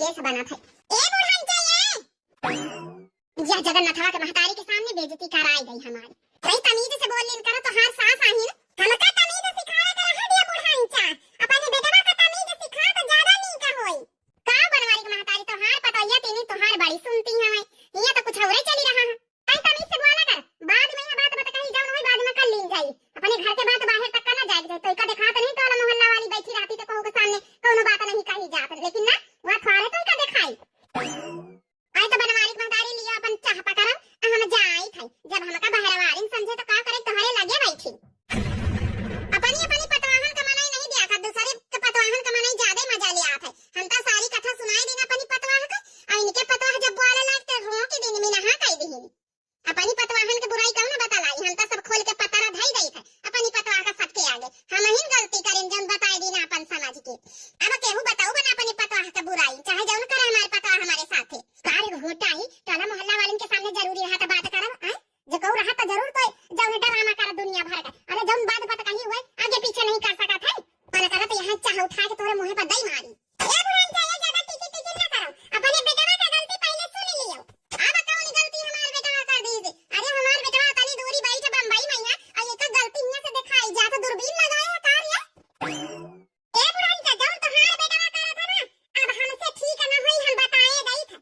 Case बना था। ए बुढ़न चाहिए या जगन्नाथवा के महतारी के सामने बेइज्जती कराई गई हमारी। सही तमीज से बोल लेन करो तो हर सास आही न हमका तमीज सिखावे के रह दिया बुढ़न चा अपने बेटवा का तमीज सिखा तो ज्यादा नी का होई का बनवारी के महतारी तो हार पतैया तेनी तो हार बड़ी सुनती हवे ये तो कुछ औरे चली रहा है। सही तमीज से बोला कर बाद में ये बात बता कहीं जाओ नहीं बाद में कर लीन जाई अपने घर के बात बाहर तक ना जाए तो इका देखा तो नहीं टोला मोहल्ला वाली बैठी रहती तो कहू के सामने कोनो बात नहीं कही जात लेकिन ना वहां थारे तो इका देखाई आई तो बनवारी के महतारी लिया अपन चाह पकड़म हम जाई थई जब हमका बहरवारी समझे तो का करे तोहरे लगे बैठी अपनी अपनी पतवाहन का मनाई नहीं दिया था दूसरे के पतवाहन का मनाई ज्यादा मजा ले आत है। हम तो सारी कथा सुनाई देना अपनी पतवाह का और इनके पतवाह जब बोले लगते हो के दिन में नहा कई दही अपनी पतवाहन के बुराई कहू ना बता लाई हम तो सब खोल के पतरा धई गई थे अपनी पतवाह का सबके आगे हम ही गलती करें जब बताई देना अपन समझ के अब केहू बताओ बना अपनी पतवाह का बुराई चाहे जौन करे हमारे पतवाह हमारे साथे कार घोटा ही टोला मोहल्ला वालों के सामने जरूरी रहा था बात करब हां जो कहू रहा था जरूर तो जौन ड्रामा कर दुनिया भर का अरे जौन बात कही हुए आगे पीछे नहीं कर सका था पर करा तो यहां चाह उठा के तोरे मुंह पर दई मारी ए बुढ़न चाहिए ज्यादा टिकी टिकी ना करो अपने बेटवा का गलती पहले सुन लियो अब कौन गलती हमार बेटवा कर दी थी अरे हमार बेटवा तनी दूरी बैठ बम्बई में है और एक गलती यहां से दिखाई जा तो दूरबीन लगाए है कार ये ए बुढ़न का जौन तोहार बेटवा करा था ना अब हमसे ठीक ना होई हम बताए दई था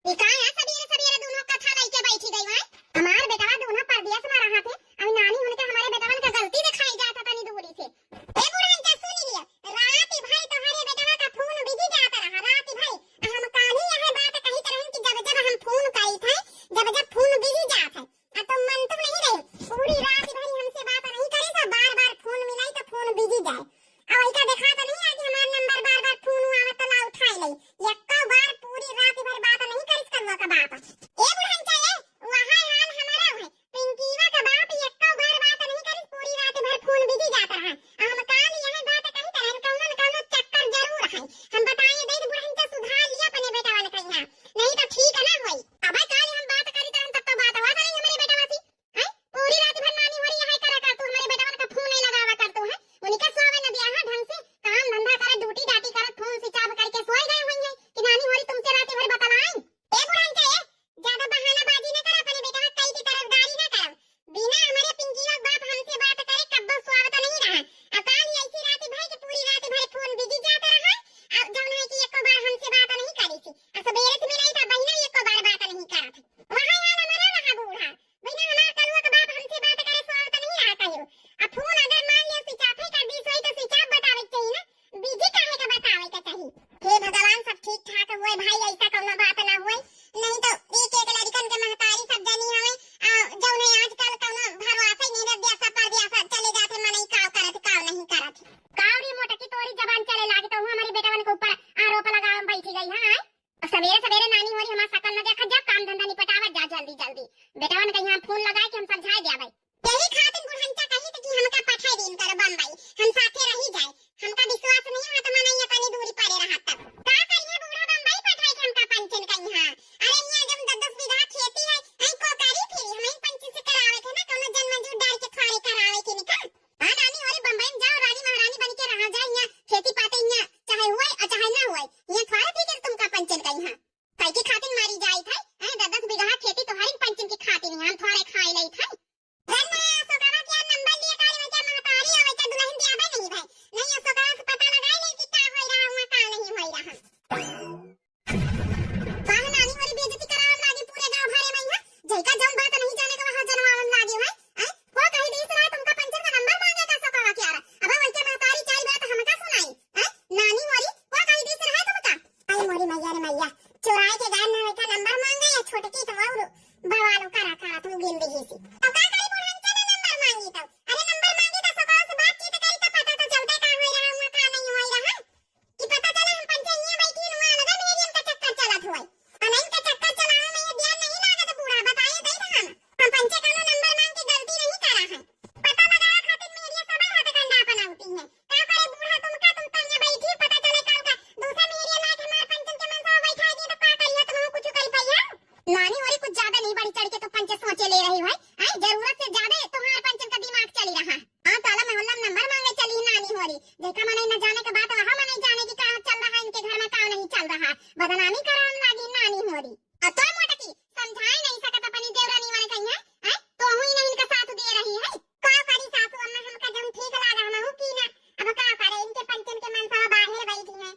ये का है सबेरे सबेरे दोनों कथा लई के बैठी गई है हमार बेटवा दोनों परदेश में रहा थे अब नानी होने के हमारे बेटवन का गलती दिखाई जाता तनी दूरी से ए बुढ़न का सुन लिया रात भाई तोहरे बेटवा का फोन बिजी जाता रहा रात भाई हम काली यहां बात कही तरह कि जब जब हम फोन करी थे जब फोन बिजी जात है तो मन तो नहीं रहे पूरी रात भाई हमसे बात नहीं करे तो बार-बार फोन मिलाई तो फोन बिजी जाए अब इका देखा तो नहीं आज हमार नंबर बार-बार फोन आवत ला उठाई लई एक बार पूरी रात भर बात नहीं करिस करवा का बात ए बुढ़न चाहिए वहां हाल हमारा है पिंकीवा का बाप एक बार बात नहीं करिस पूरी रात भर फोन बिजी जाता रहा हम काल यहां बात कही तरह कौनो न कौनो चक्कर जरूर है हम बताए दे बुढ़न का सुधार लिया अपने बेटा वाले कहीं नहीं तो ठीक ना होई अब काल हम बात करी तरह तब तो बात हुआ नहीं हमारे बेटा वासी है पूरी रात भर नानी हो रही है करा कर तू हमारे बेटा का फोन नहीं लगावा कर तू है उनका सोवे न दिया है ढंग से काम धंधा करे ड्यूटी डाटी करे फोन स्विच ऑफ करके सोए गए हुए हैं कि नानी हो रही तुमसे रात भर बतलाई ए बुढ़न चाहिए ज्यादा बहानाबाजी न कर अपने बेटा कई की तरफदारी न कर बिना हमारे पिंकीवा बाप हमसे बात करे कब्बो सोवे तो नहीं रहा अकाल ऐसी रात भाई कि पूरी रात भर फोन बिजी जाता रहा अब जौन है कि एक बार हमसे बात नहीं करी थी सबेरे से मिलाई था बहिना एक बार बात नहीं करा था वहां यार हमारा रहा बूढ़ा बिना हमार कलुआ का बाप हमसे बात करे सोवे तो नहीं रहा कहियो अब फोन अगर मान लिया स्विच ऑफ ही कर दी सोई तो स्विच ऑफ बतावे चाहिए ना बिजी काहे का बतावे का चाहिए हे भगवान सब ठीक ठाक हुए भाई ऐसा कोनो बात ना हुए नहीं तो एक एक लड़कन के महतारी सब जनी हवे जौन है आजकल कोनो भरवासा नहीं रह दिया सब पर दिया चले जाते मनई काव करत काव नहीं करत कावरी मोटा की तोरी जबान चले लागे तो हमारे बेटवन के ऊपर आरोप लगावे बैठी गई हां सवेरे सवेरे नानी हो रही हमार शकल न देखा जब काम धंधा निपटावा जा जल्दी जल्दी बेटवन के यहां फोन लगाए कि हम समझाए दिया भाई यही खातिर बुढ़नचा कही कि हमका पठाई दिन कर बम्बई हम साथे रही जाए हमका विश्वास नहीं है तो मनैया तनी दूरी पड़े रहा तब का करिए बूढ़ा बम्बई पठाई के हमका पंचन कहीं हां अरे यहां जब 10-10 बीघा खेती है आई को करी फिर हम पंच से करावे के ना कोनो जन मंजूर डाल के खड़े करावे के निकल हां नानी और बम्बई में जाओ रानी महारानी बन के रह जाए यहां खेती पाते यहां चाहे हुए और चाहे ना हुए यहां थोड़ा फिर तुमका पंचन कहीं हां काई की खातिर मारी जाई था 10-10 बीघा खेती तो हर पंचन की खातिर हम थोड़े खाई लई था रन्ना सोकावा क्या नंबर लिए काली में क्या महतारी आवे क्या दुल्हन दिया भाई नहीं भाई नहीं सोकावा से पता लगाई ले कि का होई रहा हुआ का नहीं होई रहा काहे नानी वाली बेइज्जती करावन लागी पूरे गांव भरे में है जइका जौन बात नहीं जाने का वहां जनवावन लागी है को कही देस रहा तुमका पंचन का नंबर मांगे का सोकावा क्या अब वही क्या महतारी चाई बात हमका सुनाई है नानी वाली को कही देस रहा तुमका आई मोरी मैया रे मैया चोराई के गान ना का नंबर मांगे या छोटकी तो और बवालो करा करा तुम गिन दी सी अब का करी बुढ़न चला नंबर मांगी तो अरे नंबर मांगी तो सोकावा से बातचीत करी तो पता तो चलता का होई रहा हुआ का नहीं होई रहा कि पता चला हम पंचायत बैठी हुआ लगा मेरी का चक्कर चलत हुआ अनैन का चक्कर चलावे में ये ध्यान नहीं लागत बूढ़ा बताए दे हम पंचे का नंबर मांग के गलती नहीं करा है पता लगाया खातिर मेरी सब हाथ कंडा बनाउती है का करे बूढ़ा तुम तन्या बैठी पता चले कल का दूसरा मेरी लाग हमार पंचन के मनसा बैठा दी तो का करियो तुम कुछ कल पैया नानी वाली कुछ ज्यादा नहीं बड़ी चढ़ के तो पंच सोचे ले रही है आई जरूरत से ज्यादा तुम्हारे पंचन का दिमाग चली रहा हां ताला मोहल्ला नंबर मांगे चली नानी हो रही देखा मने न जाने के बात वहां मने जाने की का चल रहा है इनके घर में का नहीं चल रहा बदनामी करावन लागी नानी होरी। अब तो मोटकी समझाए नहीं सकत अपनी देवरानी वाले कहीं है तो हुई नहीं इनका साथ दे रही है। का करी सासू अम्मा हमका जब ठीक लागा हम हूं की ना। अब का करे इनके पंचन के मनसा बाहर बैठी है।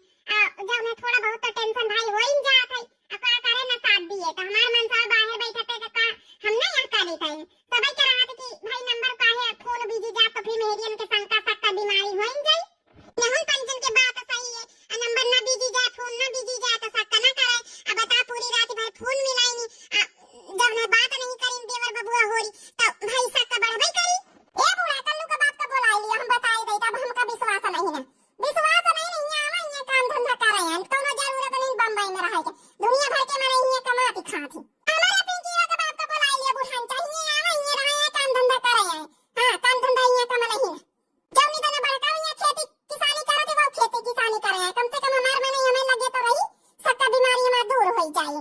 जब उन्हें थोड़ा बहुत तो टेंशन भाई हो ही जात है। अब का करे ना साथ दिए तो हमार मनसा बाहर बैठते का हम नहीं यहाँ कर देते हैं। तब क्या रहा कि भाई नंबर का है फोन बिजी जा तो फिर मेरियन के शंका सक्का बीमारी हो ही जाए। नहीं पंचन के बात सही है नंबर ना बिजी जाए फोन ना बिजी जाए तो सक्का ना करे। अब बता पूरी रात भाई फोन मिलाई नहीं जब मैं बात नहीं करी देवर बबुआ होरी तो भाई सक्का बढ़बई करी। ए बूढ़ा कल्लू का बात का बोला लिया हम बताई दे तब हमका विश्वास नहीं है। विश्वास नहीं आवा ये काम धंधा कर रहे हैं कोनो जरूरत नहीं बम्बई में रहे के दुनिया भर के में रही है कमाती खाती। हमारे पिंकी का बात का बोला लिया बुढ़ान चाहिए आवा ये रहे हैं काम धंधा कर रहे हैं। हां काम धंधा ये कम नहीं जब नहीं तो बड़का ये खेती किसानी करते वो खेती किसानी कर रहे हैं कम से कम हमारे में हमें लगे तो रही सक्का बीमारी हमारा दूर हो जाए।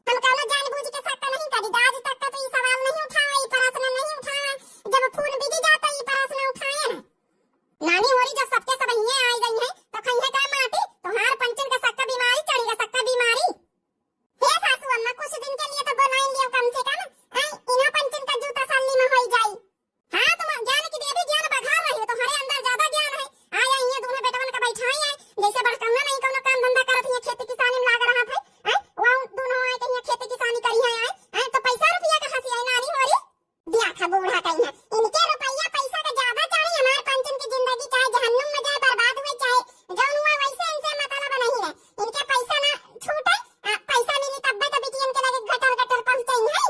हम कहना जानबूझ के सक्का नहीं करी आज तक का तो ये सवाल नहीं उठाया ये प्रश्न नहीं उठाया। जब फोन बिजी जाता ये प्रश्न उठाया ना नानी होरी जब सबके सब यहीं आई गई है तो कहीं का माटी तो हार पंचन का सक्का बीमारी चढ़ेगा सक्का बीमारी। हे सासू अम्मा कुछ दिन के लिए तो बनाई लियो कम से कम इना पंचन का जूता साली में हो जाए। हां तुम ज्ञान की देवी ज्ञान बघार रही हो तुम्हारे अंदर ज्यादा ज्ञान है। आया ये दोनों बेटवन का बैठाई है जैसे बड़कौना नहीं कोनो काम धंधा करत है खेती किसानी में लाग रहा था वो दोनों आए कहीं खेती किसानी करी है तो पैसा रुपया का हंसी है नानी होरी दिया था बूढ़ा कहीं है इनके रुपया पैसा का ज्यादा चाहिए। हमारे पंचन की जिंदगी चाहे जहन्नुम में जाए बर्बाद हुए चाहे जौन हुआ वैसे इनसे मतलब नहीं है। इनके पैसा ना छूटे पैसा मिली तब तो बिटियन के लगे गटर गटर पहुंचे है।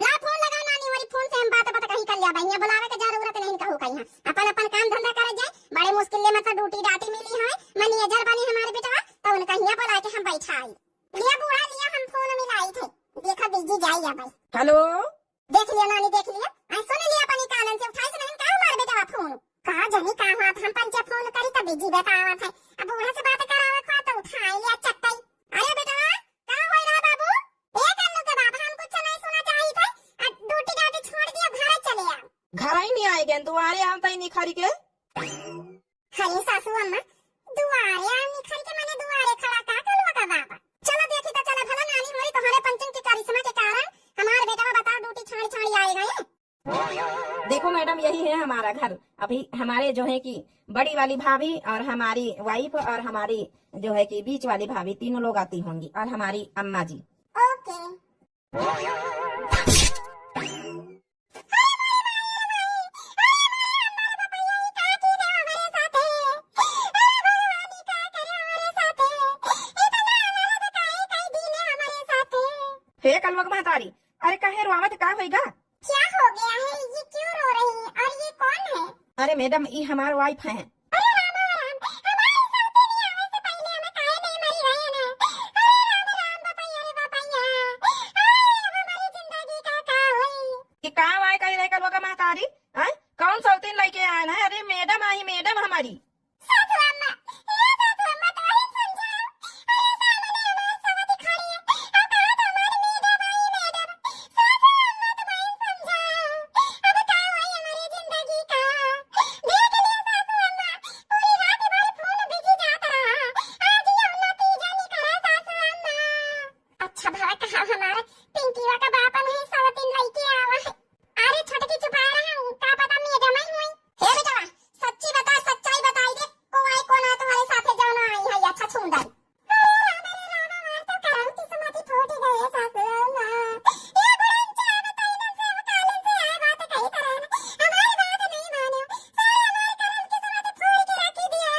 ला फोन लगा नानी वाली फोन से हम बात कहीं कर लिया भाई बुलावे के जरूरत नहीं कहू कहीं अपन अपन काम धंधा करे जाए बड़े मुश्किल में मतलब ड्यूटी डाटी मिली है मैनेजर बनी हमारे बेटा तो उनका यहाँ बुला के हम बैठाई लिया बूढ़ा लिया हम फोन मिलाई थे देखा बिजी जाइए भाई। हेलो देख लिया नानी देख लिया सुन लिया अपनी कानन से उठाई से नहीं कहा हमारे बेटा फोन कहा जनी कहा हुआ था हम पंचे फोन करी तब बिजी बतावा था अब बूढ़ा से बात करावा था तो उठाई लिया चट्टाई। अरे बेटा कहां होई रहा बाबू ए कल्लू के बाप हम कुछ नहीं सुना चाहिए थे ड्यूटी डाटी छोड़ दिया घर चले आ घर ही नहीं आएगे दुआरे आता ही नहीं खरी के हरी सासू अम्मा दुआरे आनी खरी के मैंने दुआरे खड़ा का कलवा का बाबा चलो देखी तो चला भला नानी होरी तुम्हारे पंचन के करिश्मा के कारण हमारे बेटा बताओ ड्यूटी छाड़ी छाड़ी आएगा ये। देखो मैडम यही है हमारा घर अभी हमारे जो है कि बड़ी वाली भाभी और हमारी वाइफ और हमारी जो है कि बीच वाली भाभी तीनों लोग आती होंगी और हमारी अम्मा जी। ओके हे कलवक महतारी अरे कहे रोआवत का होएगा क्या हो गया है ये क्यों रो रही है और ये कौन है। अरे मैडम ये हमारे वाइफ है। अरे राम राम हमारे साथ नहीं आने से पहले हमें काहे नहीं मरी रहे ना। अरे राम बापैया रे बापैया अब हमारी जिंदगी का होई कि काम आए कही रहे कलवक महतारी कौन सौतीन लेके आए हैं। अरे मैडम आई मैडम हमारी सासू अम्मा ये सासू अम्मा तो ही समझाओ। अरे सामने हमारी सवती खड़ी है अब कहा तो हमारी मैडम आई मैडम सासू अम्मा तो ही समझाओ अब का होई हमारी जिंदगी का। देख लिया सासू अम्मा पूरी रात भर फोन बिजी जाता रहा आज ये उन्नति जानी करे सासू अम्मा। अच्छा भला कहा हमारे पिंकीवा का बाप नहीं सवतीन लेके आवा है। अरे छोटकी छुपा रहा हूँ का पता मैडम आई हुई। हे बेटा सच्ची बता सच्चाई बताई दे को आई कौन है तुम्हारे साथे जाना आई है अच्छा सुंदर। अरे राम मार तो करम किस्मत फूट गई सासू अम्मा ये बुढ़न चाहे बताई ना से कालन से आए बात कही तरह हमारी बात नहीं मानो सारे हमारे करम किस्मत फोड़ के रख दिया।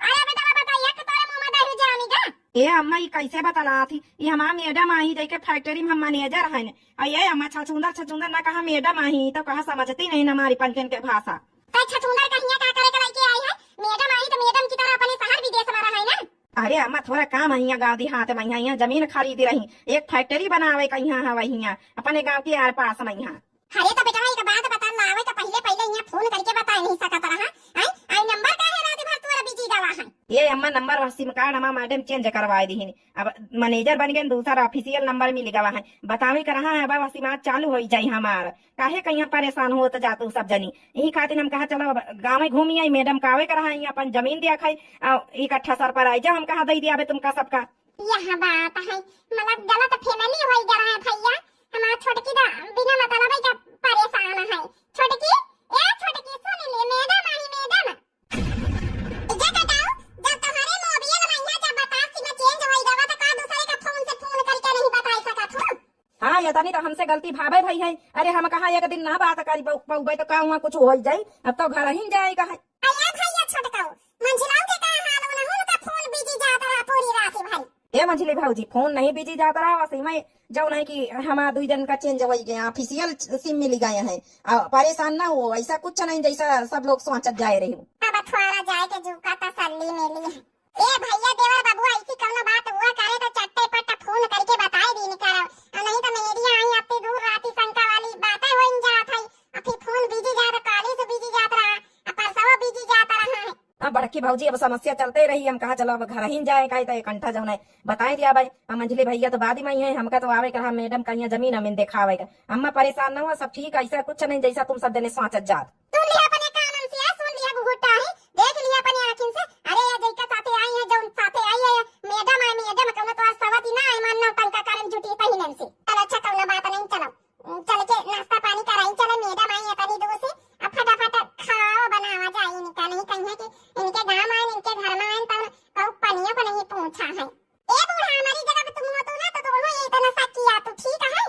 अरे बेटा बताइए कि तोरे मुंह में दही जामीगा। ये अम्मा ये कैसे बतला थी ये हमारा मैडम आई जाके फैक्ट्री में हम मैनेजर है और ये अम्मा छछुंदर ना कहा मैडम आई तो कहा समझती नहीं हमारी पंचन के भाषा। छछुंदर कहिया का करे के लेके आई है मैडम आई तो मैडम की तरह अपने शहर विदेश में रहा है ना। अरे अम्मा थोड़ा काम है गाँव देहात में यहाँ जमीन खरीद रही एक फैक्ट्री बनावे का यहाँ है वही अपने गाँव के आर पास में यहाँ। अरे तो बेटा एक बात बता लावे तो पहले यहाँ फोन करके बता नहीं सकता रहा आई नंबर का है रात भर तोरा बिजी गवा है। ये अम्मा नंबर और सिम कार्ड हमारा मैडम चेंज करवाए दी अब मैनेजर बन गए दूसरा ऑफिशियल नंबर मिल गवा है बतावे कर रहा है अब सिमात चालू हो जाये हमार काहे कहीं परेशान हो तो जातू सब जनी यही खातिर हम कहा चलो गाँव में घूमी आई मैडम कावे कर रहा है अपन जमीन दिया खाई इकट्ठा सर पर आई जब हम कहा दे दिया तुमका सबका यह बात है मतलब गलत फैमिली होई जा रहा है भैया। हमारा छोटकी दा बिना मतलब का परेशान है। छोटकी ए छोटकी सुन ले मैडम आई मैडम इजा कटाओ जब तुम्हारे मोबाइल में यहाँ जब बता सीमा चेंज होई जावा तो का दूसरे का फोन से फोन करके नहीं बता सकत हो। हाँ ये तनी तो हमसे गलती भावे भाई है। अरे हम कहा एक दिन ना बात करी पौबे तो का हुआ कुछ हो जाई। अब तो घर ही जाए कहा अरे भैया छोटकाओ मंझिलाओ के का हाल होना हो का फोन बिजी जाता रहा पूरी रात भाई। ए मंझली भाजी फोन नहीं बिजी जाता रहा वैसे मैं जो नहीं कि हमारा 2 जन का चेंज हो गया ऑफिशियल सिम मिल गए हैं। परेशान ना हो ऐसा कुछ नहीं जैसा सब लोग सोचत जाए रही हूँ। अब अथवारा जाए के जुका तसल्ली मिली है। ए भैया देवर बाबू ऐसी कौनो बात हुआ करे तो चट्टे पट्टा फोन करके बताए दी निकालो नहीं तो मेरी आई अपनी दूर राती शंका वाली बातें हो जात है। अब फिर फोन बिजी जाता काली से बिजी जाता रहा अब परसवा बिजी जाता रहा है। अब बड़की भाजी अब समस्या चलते रही हम कहा चलो अब घर ही जाए का तो कंठा जो है बताए दिया भाई। हम मंझली भैया तो बाद में है हमका तो आवे कहा मैडम कहीं जमीन अमीन दिखावेगा। अम्मा परेशान न हुआ सब ठीक ऐसा कुछ नहीं जैसा तुम सब जने सोचत जात। सुन लिया अपने कानन से सुन लिया घुघुटा है देख लिया अपने आंखिन से। अरे ये जैका साथे आई है जो साथे आई है मैडम आई मैडम कौनो तो सवाती ना है मानना टंका कारण जुटी पहिनन से। चल अच्छा कौनो बात नहीं चलो चल के नाश्ता पानी कराई चलो मैडम आई है तनी दूर से अब फटाफट खाओ बनावा जाए इनका नहीं कहीं कि इनके गांव आए इनके घर में आए तब कहू पनियों को नहीं पूछा है। ए बूढ़ा हमारी जगह पे तुम होतो ना तो दोनों ये इतना सा किया तो ठीक है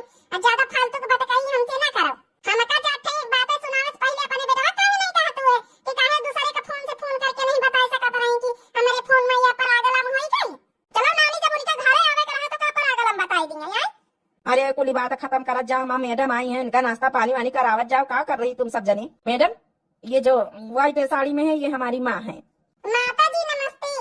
ज्यादा फालतू की बात कहीं हमसे ना करो। हम का जाते एक बात सुनावे पहले अपने बेटा काहे नहीं कहत हुए कि काहे दूसरे का फोन से फोन करके नहीं बता सकत रही कि हमारे फोन में या पर आगलम होई गई। चलो नानी जब उनके घरे आवे के रहा तो का पर आगलम बताई देंगे यार। अरे कुली बात खत्म करत जाओ माँ मैडम आई है इनका नाश्ता पानी वानी करावत जाओ। क्या कर रही तुम सब जने। मैडम ये जो व्हाइट साड़ी में है ये हमारी माँ है। माता जी नमस्ते।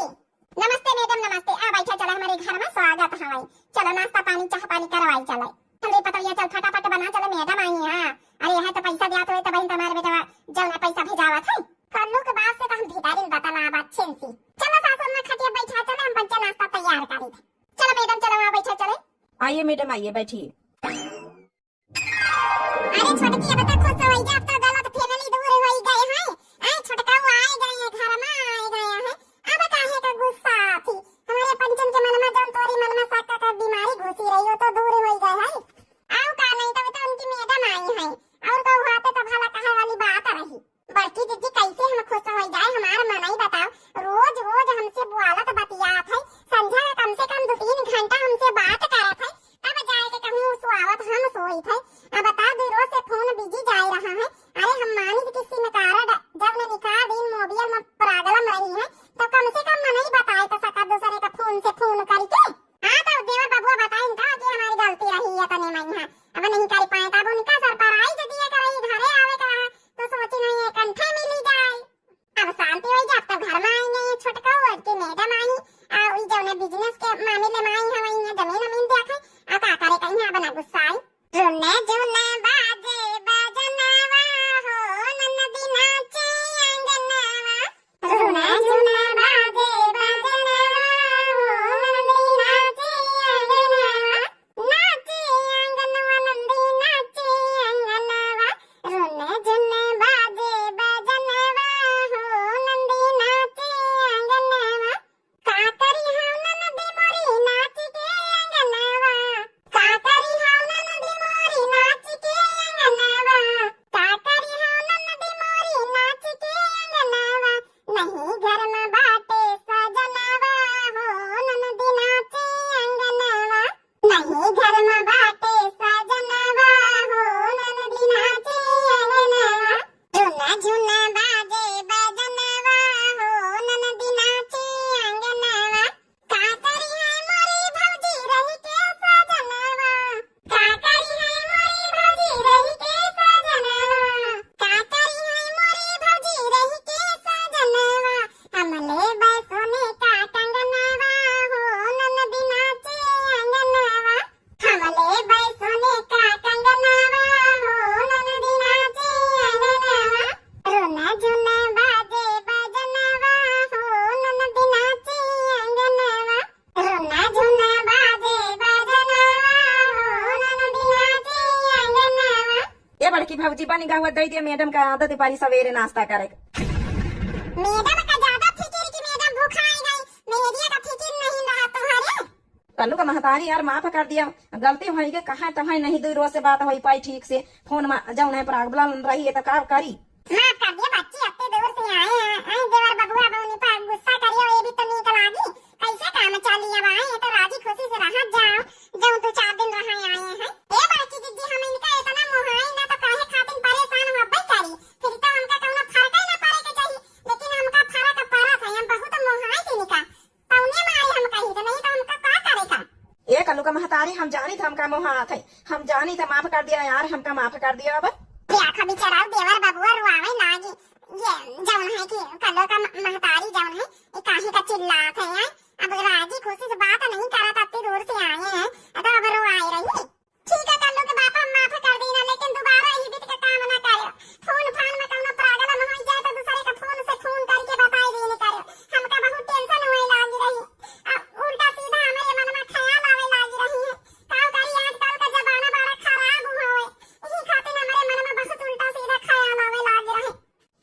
नमस्ते मैडम नमस्ते। आ बैठा चला हमारे घर में स्वागत है। चलो नाश्ता पानी चाह पानी करवाई चले चले पता ये चल फटाफट बना चलो मैडम आई है। अरे यह तो पैसा दिया तो तब तुम्हारे बेटा जब ना पैसा भेजावा था कल्लू के बाद से तो हम भिखारी बताना बात छेंसी। चलो सासू में खटिया बैठा चले हम बच्चा नाश्ता तैयार करी थे। चलो मैडम चलो वहां बैठा चले। आइए मैडम आइए बैठिए। अरे छोटकी अब तक खुश होई जा अब तो गलत फैमिली दूर होई गए हैं। आई छोटका वो आए गए हैं घर में आए गए हैं अब काहे का गुस्सा थी हमारे पंचन के मन में जन तोरी मन में शक का बीमारी घुसी रही हो तो दूर होई गए हैं। आओ का नहीं तो उनकी मैडम आई है और तो हुआते तो भला कहे वाली बात रही। बड़की दीदी कैसे हम खुश होई जाए हमारा मन ही बताओ रोज रोज हमसे बुआलत बतियात है संझा कम से कम 2-3 घंटा हमसे बात करत है तब जाए के कहूं सुआवत हम सोई थे। अब बता दे रोज से फोन बिजी जा रहा है। अरे हम मानी कि किसी में कारण जब ने निकाह दिन मोबाइल में प्रॉब्लम रही है तो कम से कम मन ही बताए तो सका दूसरे का फोन से फोन करके। हाँ तो देवर बाबू बताए इनका कि हमारी गलती रही है तने मैं यहाँ अब नहीं कर पाए तब उनका सरप्राइज दिया करे घरे आवे का तो सोचे नहीं कंठे मिली जाए। अब शांति हो जाए तब घर में आएंगे ये छोटका और की मैडम आई और जो ने बिजनेस के मामले में आई है वही जमीन अमीन देखे अब का करे कहीं बना गुस्सा आई। जुने जुने बाजे बजनवा हो नन्दी नाचे अंगनवा। जुने जुने बाजे बजनवा हो नन्दी नाचे अंगनवा। नाचे अंगनवा नन्दी नाचे अंगनवा। जुने जुने बाजे बजनवा हो नन्दी नाचे अंगनवा। का करी हम नन्दी मोरी नाच के अंगनवा। का करी हम नन्दी मोरी नाच के अंगनवा। का करी हम नन्दी मोरी नाच के अंगनवा। नहीं घर में बाटे सजनवा हो नन्दी नाचे अंगनवा। नहीं घर में बाटे सजनवा हो नन्दी नाचे अंगनवा। झुना झुना बाजे बजनवा हो नन्दी नाचे अंगनवा। का करी है मोरी भौजी रही के सजनवा। का करी है मोरी भौजी रही के सजनवा। का करी है मोरी भौजी रही के सजनवा। हमले बैसोने का कंगनवा हो नन्दी नाचे अंगनवा। हमले बैसोने का कंगनवा हो नन्दी नाचे अंगनवा। रुना झुना बाजे बजनवा हो नन्दी नाचे अंगनवा। रुना झुना बाजे बजनवा हो नन्दी नाचे अंगनवा। ये बड़की भाजी पानी गावा दे दिया मैडम का आदत है पारी सवेरे नाश्ता करे। मैडम का ज्यादा फिक्र कि मैडम भूखाई गई मेरी का फिक्र नहीं रहा तुम्हारे। कल्लू का महतारी यार माफ कर दिया, गलती हुई के कहा तहाँ नहीं दो रोज से बात हो पाई ठीक से, फोन में जाऊन है पर अगला रही है तो का करी। माफ कर दिया बच्ची, अपने दूर से आए हैं, देवर बबुआ बहुनी पर गुस्सा करियो, ये भी तो नीक लागी, कैसे काम चली अब आए हैं तो राजी खुशी से रह जाओ, जब तो 4 दिन रहा आए हैं। ए बाकी दीदी हम इनका इतना मोहाई ना तो काहे खातिर परेशान होबई करी, फिर तो हमका कौनो फर्क ही ना पड़े के चाहिए, लेकिन हमका फर्क पड़त है, हम बहुत मोहाई थी निका पौने में आई हम कही तो नहीं तो हमका का करेगा। ये कल्लू का महतारी हम जानी था हमका मोहात है, हम जानी था माफ कर दिया यार, हमका माफ कर दिया। अब देखो बेचारा देवर बबुआ रुआवे लागी, ये जौन है कि कल्लो का महतारी जौन है ये काहे का चिल्लात है, अब राजी खुशी से बात नहीं करत, अत्ते दूर से आए हैं तो अब रोआए रही। ठीक है कल्लो के बापा माफ कर देना, लेकिन दोबारा यही बीत का काम ना करो, फोन फान में कौनो प्रॉब्लम हो जाए तो दूसरे का फोन से फोन करके बताई देने करो, हमका बहुत टेंशन होए लागी रही, अब उल्टा सीधा हमारे मन में ख्याल आवे लागी रही है, का करी आजकल का जमाना बड़ा खराब हुआ है, यही खातिर हमारे मन में बहुत उल्टा सीधा ख्याल आवे लागी रही।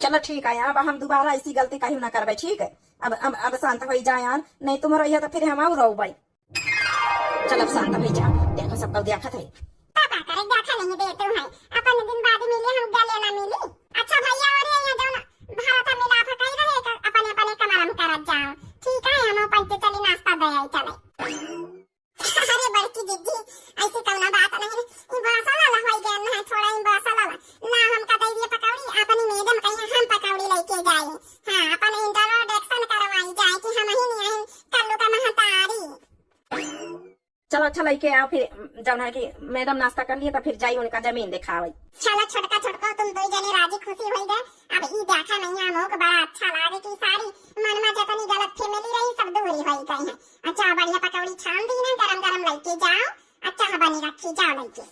चलो ठीक है यार, अब हम दोबारा ऐसी गलती कहीं ना करबे, ठीक है अब शांत हो जा यार, नहीं तुम रहिए तो फिर हम और रहो भाई। चल अब शांत हो जा, देखो सबको देखत है पापा करे देखा नहीं देते हैं, अपन दिन बाद मिले हम गले ना मिली। अच्छा भैया और ये जो ना भारत में लाभ कई रहे अपने अपने कमरा में करत जाओ, ठीक है हम पंच चली नाश्ता दे आई चले। अरे बड़की दीदी ऐसी कौना बात नहीं, इन बासा लाला होई गया ना, थोड़ा इन बासा लाला ना, हम का दे दिए पकौड़ी, अपनी मैडम कहीं हम पकौड़ी लेके जाए, हां अपन इंट्रोडक्शन करवाई जाए कि हम ही नहीं है कल्लू का महतारी। चलो अच्छा लेके आओ, फिर जब है कि मैडम नाश्ता कर लिए तो फिर जाइए उनका जमीन दिखावे। चलो छोटका छोटका तुम दो जने राजी खुशी हो गए, अब ई देखा नहीं हमो को बड़ा अच्छा लागे कि सारी मन में जतनी गलत फैमिली रही सब दूरी हो गई है। अच्छा बढ़िया पकौड़ी छान दी ना, गरम गरम लेके जाओ, अच्छा बनी रखी जाओ लेके।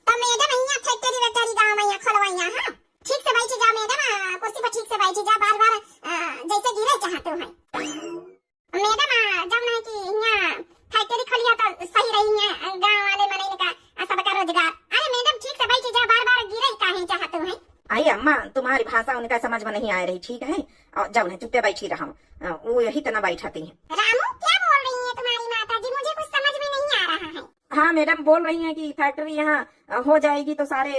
तो मैडम यहाँ फैक्ट्री वैक्ट्री गाँव में यहाँ खोलवाइया, हाँ ठीक से बैठ जाओ मैडम, कुर्सी पर ठीक से बैठ जाओ, बार बार जैसे गिरे चाहते हो मैडम, जब ना कि यहाँ फैक्ट्री खोलिया तो सही रही है, गाँव वाले मने का सबका रोजगार। अरे मैडम ठीक से बैठ जाओ, बार बार गिरे काहे चाहते हो। आई अम्मा तुम्हारी भाषा उनका समझ में नहीं आ रही, ठीक है और जब है चुपे बैठी रहा, वो यही तना बैठाती है। रामू क्या बोल रही है तुम्हारी माता जी, मुझे कुछ समझ में नहीं आ रहा है। हाँ मैडम बोल रही हैं कि फैक्ट्री यहाँ हो जाएगी तो सारे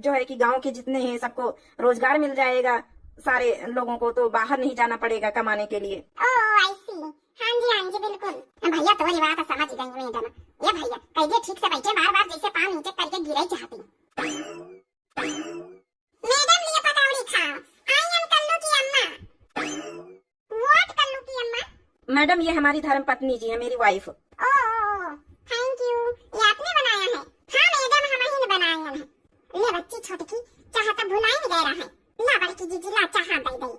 जो है कि गांव के जितने हैं सबको रोजगार मिल जाएगा, सारे लोगों को तो बाहर नहीं जाना पड़ेगा कमाने के लिए। ओह आई सी, हाँ जी बिल्कुल भैया, तुम्हारी बात समझ गई मैडम। ये भैया कहिए ठीक से बैठे, बार बार जैसे पाँव नीचे करके गिरे चाहती मैडम, लिए पकौड़ी खाओ। आई एम कल्लू की अम्मा। व्हाट कल्लू की अम्मा? मैडम ये हमारी धर्म पत्नी जी है, मेरी वाइफ। ओह थैंक यू, ये आपने बनाया है? हाँ मैडम हम ही ने बनाया है। ले बच्ची छोटकी चाह तो भुला ही गया है, ला बड़की जीजी ला चाह दे दे,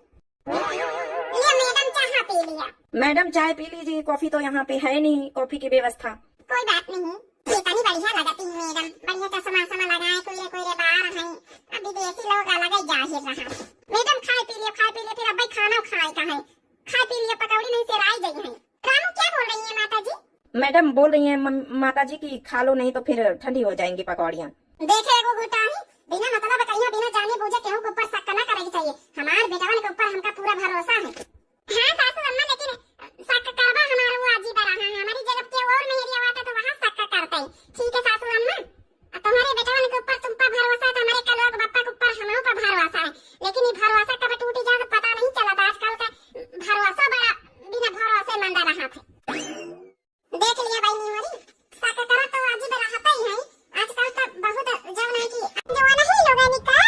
ले मैडम चाह पी लिया। मैडम चाय पी लीजिए, कॉफी तो यहाँ पे है नहीं, कॉफी की व्यवस्था। कोई बात नहीं, इतनी बढ़िया लगती है मैडम, बढ़िया चश्मा समा लगाए, कोई कोई बाहर है, अभी देसी लोग अलग ही जाहिर रहा। मैडम खाए पी लिया फिर अब खाना खाए का है, खाए पी लिया पकौड़ी नहीं से राई गई है। रामू क्या बोल रही है माता जी? मैडम बोल रही है माता जी की खा लो नहीं तो फिर ठंडी हो जाएंगी पकौड़ियाँ। देखे एगो गुटा है, बिना मतलब कहियो बिना जाने बूझे केहू के ऊपर शक न करेगी चाहिए, हमारे बेटवन के ऊपर हमका पूरा भरोसा है। हाँ सासू अम्मा, लेकिन शक करवा हमारा वो अजीब रहा है, हमारी जगह के और मेहरी आवाता तो वहाँ शक करते हैं। ठीक है सासू अम्मा, तुम्हारे बेटवन के ऊपर तुम पर भरोसा है, हमारे कलवा के बप्पा के ऊपर हम पर भरोसा है, लेकिन ये भरोसा कब टूट जाए तो पता नहीं चला। आजकल का भरोसा बड़ा बिना भरोसे मंदा रहा था। देख लिया भाई निवरी, शक करो तो अजीब रहता ही है। आजकल तो बहुत जब नहीं की जवाना ही लोग निका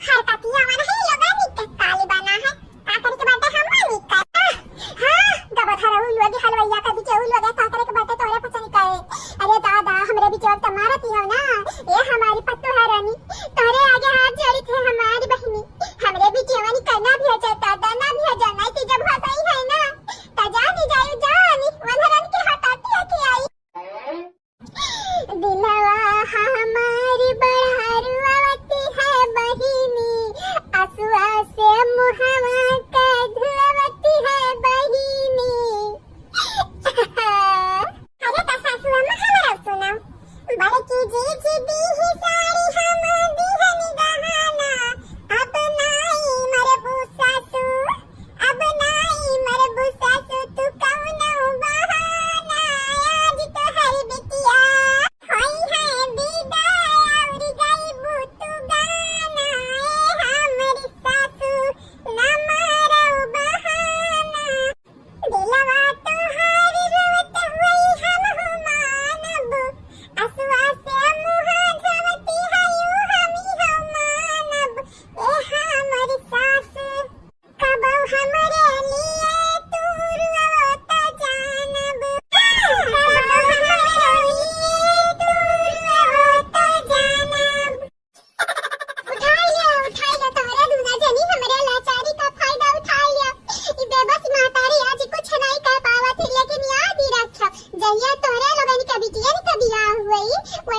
हरकतियां वाला ही लोग निका काली बना है, आखिर के बर्थडे हम निका। हां दबा धरा उलवा के हलवैया का बीच उलवा के काकरे के बर्थडे तोरे पता निका। अरे दादा हमरे बीच अब तुम्हारा हो ना, ये हमारी पत्तो है रानी, तोरे आगे हाथ जोड़ी थे हमारी बहनी, हमरे बीच वानी करना भी हो जाता, दाना भी हो जाना थी, जब होता ही है ना ता जानी जाई जानी वनरन के हटाती है कि आई दिलवा हमारी बढ़ारुआवती है बहिनी, असुआ से मुहवा का धुआवती है बहिनी।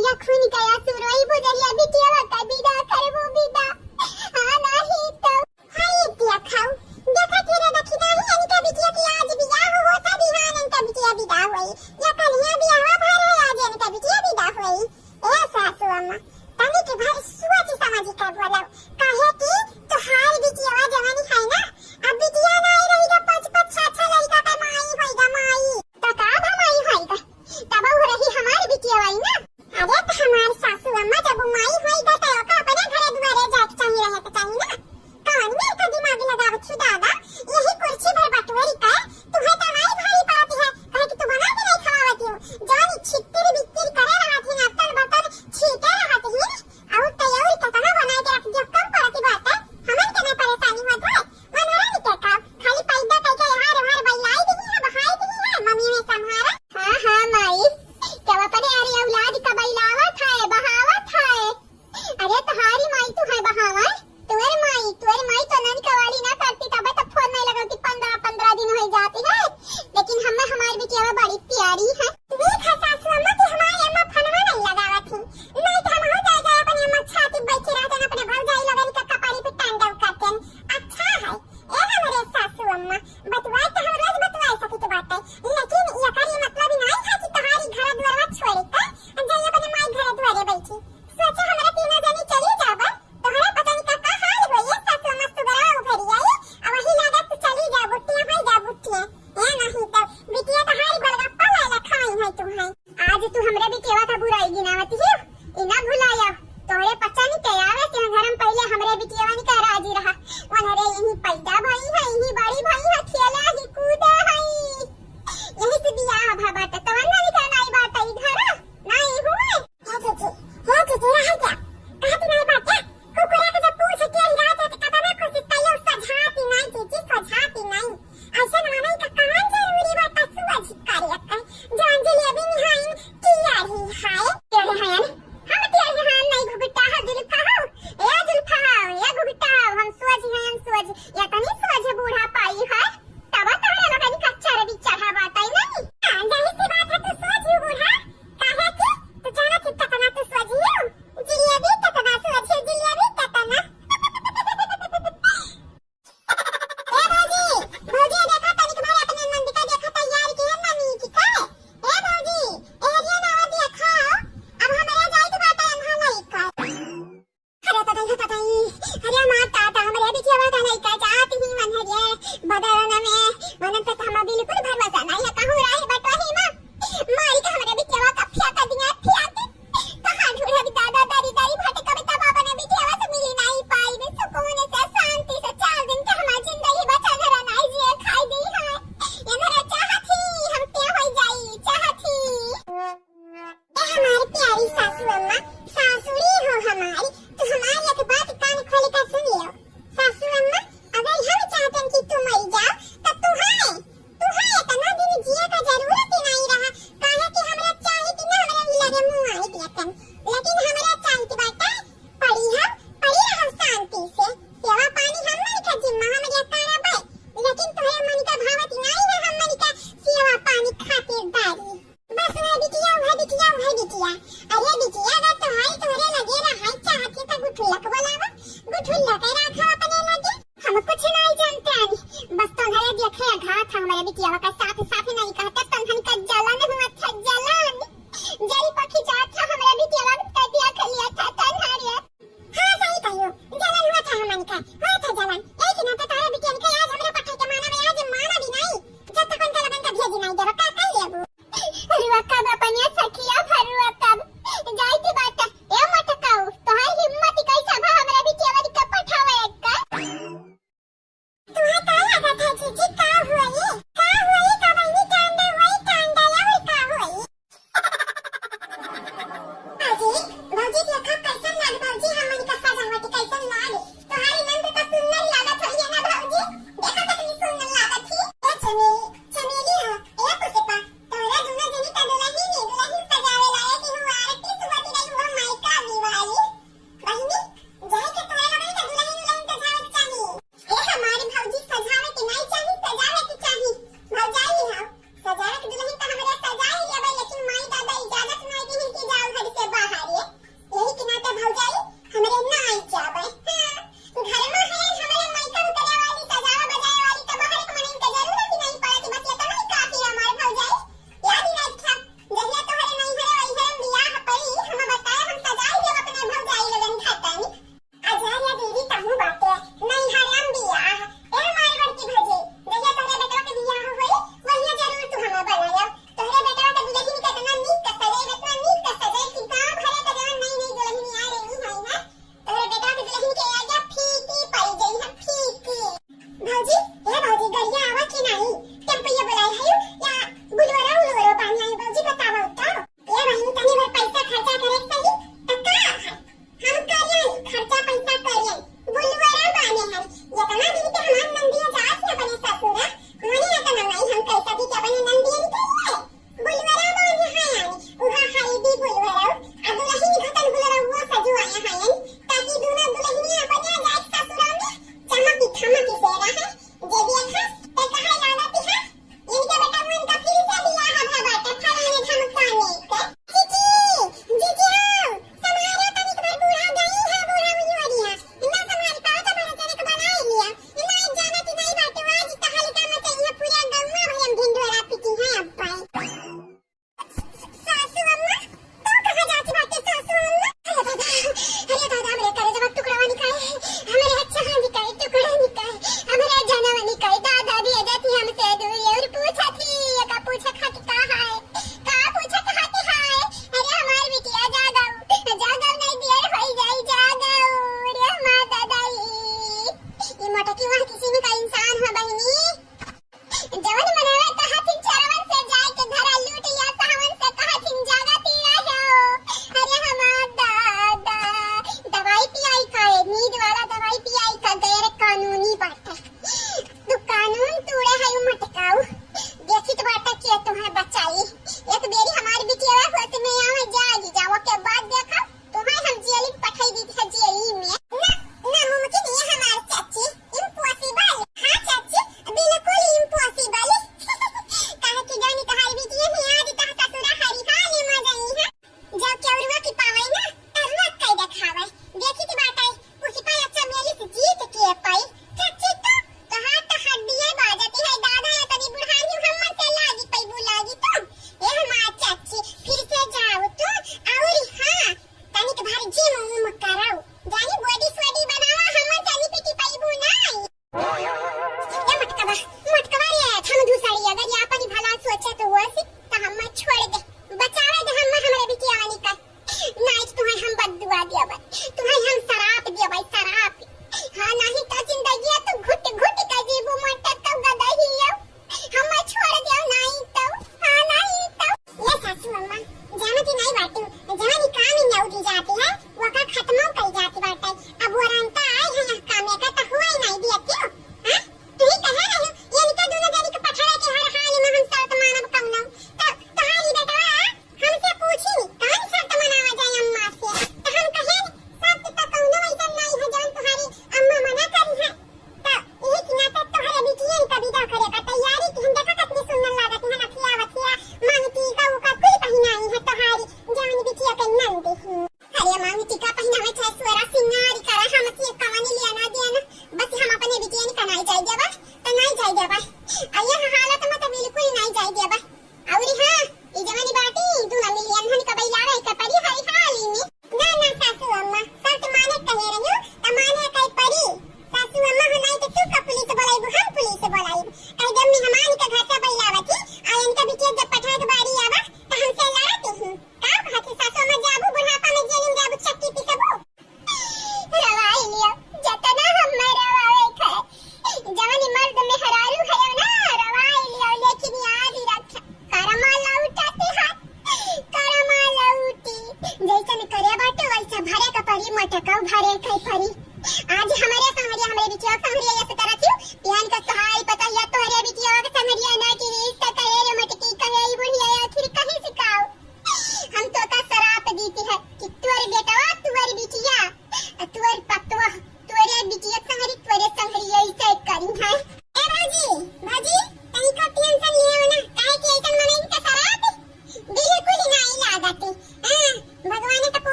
भैया खून गया सुरई बुदरिया बिटिया का बिदा करे वो बिदा नहीं तो हाय दिया खाओ देखा तेरा दखिना ही इनका बिटिया की आज बियाह होता बिहान इनका बिटिया बिदा हुई या कन्या बियाह भर है आज इनका बिटिया बिदा हुई ए सासू अम्मा तनी के भाई सुआची समाजी का बोला काहे की तो हार बिटिया जवानी है ना अब बिटिया नहीं रहेगा 5-5 6-6 लड़का का माई होएगा माई तो का माई होएगा तब हो रही हमारी बिटिया आई ना अरे तो हमारी सासू अम्मा जब माई होएगा तो का अपने घर द्वारे जाके चाहिए रहे तो चाहिए ना कौन में का दिमाग लगावत छु दादा यही कुर्सी पर बटोरी का तुम्हें तो नहीं भारी पाती है कहे कि तू बना के नहीं खवावती हो जानी छित्तिर बित्तिर करे रहा थी नाटल बटन छीटे रहा थी और तैयारी कतना बना के रख दिया कम पड़ती बात है हमें केना परेशानी मत है मनोरा नहीं के का खाली पैदा कह के हार हार बल्लाई दी है बहाई दी है मम्मी में संभारा हां माई क्या अपने अरे औलाद का बैलावत है बहावत है अरे तुम्हारी माई तू है बहावा तुअर माई तो नन कवाली ना करती तब तक फोन नहीं लगाती 15 दिन हो जाती है लेकिन हमें हमारी बिटिया बड़ी प्यारी है देख सासू अम्मा कि हमारी अम्मा फनवा नहीं लगावत थी नहीं तो हम हो जाएगा अपनी अम्मा छाती बैठी रहते अपने भौजाई लगन के कपाड़ी पे तांडव करते अच्छा है ए हमारे सासू अम्मा बतवाए तो हम रोज बतवाए सकी तो बात है लेकिन ये करी मतलब नहीं है कि तुम्हारी घर द्वार छोड़ के जाइए अपने माई घर द्वारे बैठी सोचा हमारा तीनों जनी चली जाबा तोहरा पता नहीं का हाल होई सासू अम्मा सुगरा उभरी आई अब वही लागत तो चली जा बुट्टियां है जा बुट्टियां ए नहीं तो बिटिया तो हारी बलगप्पा लाला खाई है तुम्हें आज तू हमरे बिटिया का बुराई गिनावती है इना भुलाया तोहरे पता नहीं के आवे के घर में पहले हमरे बिटिया वानी का राजी रहा वनरे यही पैदा भाई है यही बड़ी भाई है खेला ही कूदा है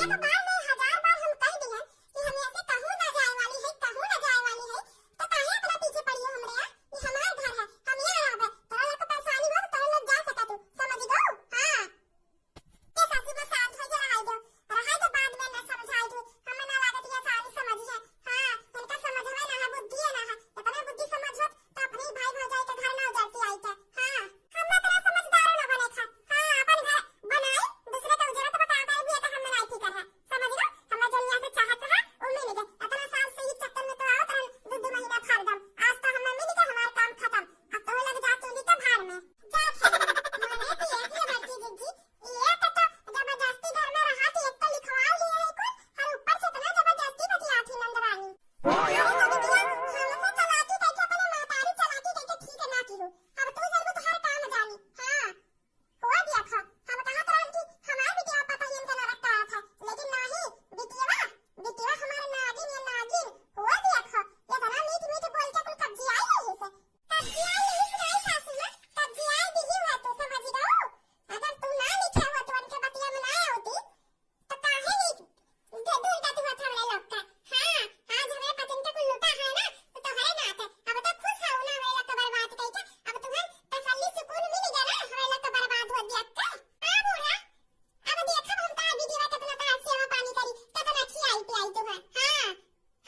तो बार में हजार बार हम कह दिए कि हम ऐसे कहूं ना जाए वाली है, कहूं ना जाए वाली है, तो काहे अपना पीछे पड़ी हो हमरे? ये हमार घर है, हम यहाँ रहबे। तोरा लोग को परेशानी हो तो तोरा लोग जा सका तू, समझ गो? हां के सासू को शांत हो जा रहा दो बाद में ना समझाई दो। हमें ना लागत ये सारी समझ है। हां इनका समझ में ना है, बुद्धि है ना है। इतना बुद्धि समझ हो तो अपने भाई भौजाई के घर ना उजाड़ती आई के। हां हम ना तेरा समझदार ना बने खा। हां अपन घर बनाए दूसरे का उजरा तो बता कर भी है, तो हम नहीं ठीक कर है, समझ लो? हम दुनिया से चाहत है वो मिल गए। इतना साल से ही चक्कर में तो आओ तो 2 महीना फाड़ दम। आज तो हमें मिल गया, हमारा काम खत्म। अब तो लग जा चूल्ही के भार में जा खेल। मने भी है कि बड़की जीजी ये तो जबरदस्ती घर में रहा थी, एक तो लिखवा लिया है कुल, और ऊपर से इतना जबरदस्ती बतिया थी नंदरानी। अरे तो बिटिया हमसे चलाकी करके अपने मातारी चलाकी करके ठीक ना की हो। अब तू जरूर तो हर काम जानी। हां हुआ दिया खा। हम कहा तो कि हमारी बिटिया पता ही इनका रखता था, लेकिन नहीं बिटिया हमारे नागिन ये नागिन हुआ दिया खा। ये तना मीठ मीठ बोल के कुल कब्जी आई है इसे। कब्जी आई है इस नहीं सासू ना, कब्जी आई दी हुआ तो समझ गो। अगर तू ना लिखा हुआ तो उनके बतिया में ना होती तो काहे ये दूर का तू हथड़े लोग का। हां आज हमें पतिन के कुल लूटा है ना, तो तुम्हारे नाते अब तो खुश हो ना हमें लोग बर्बाद करके। अब तुम्हें तसल्ली सुकून मिल गया ना, हमें लोग बर्बाद हो दिया का। हां बूढ़ा अब देखा हम तार दीदी कितना तार सेवा पानी करी, कितना खिलाई पिलाई तुम्हें। हां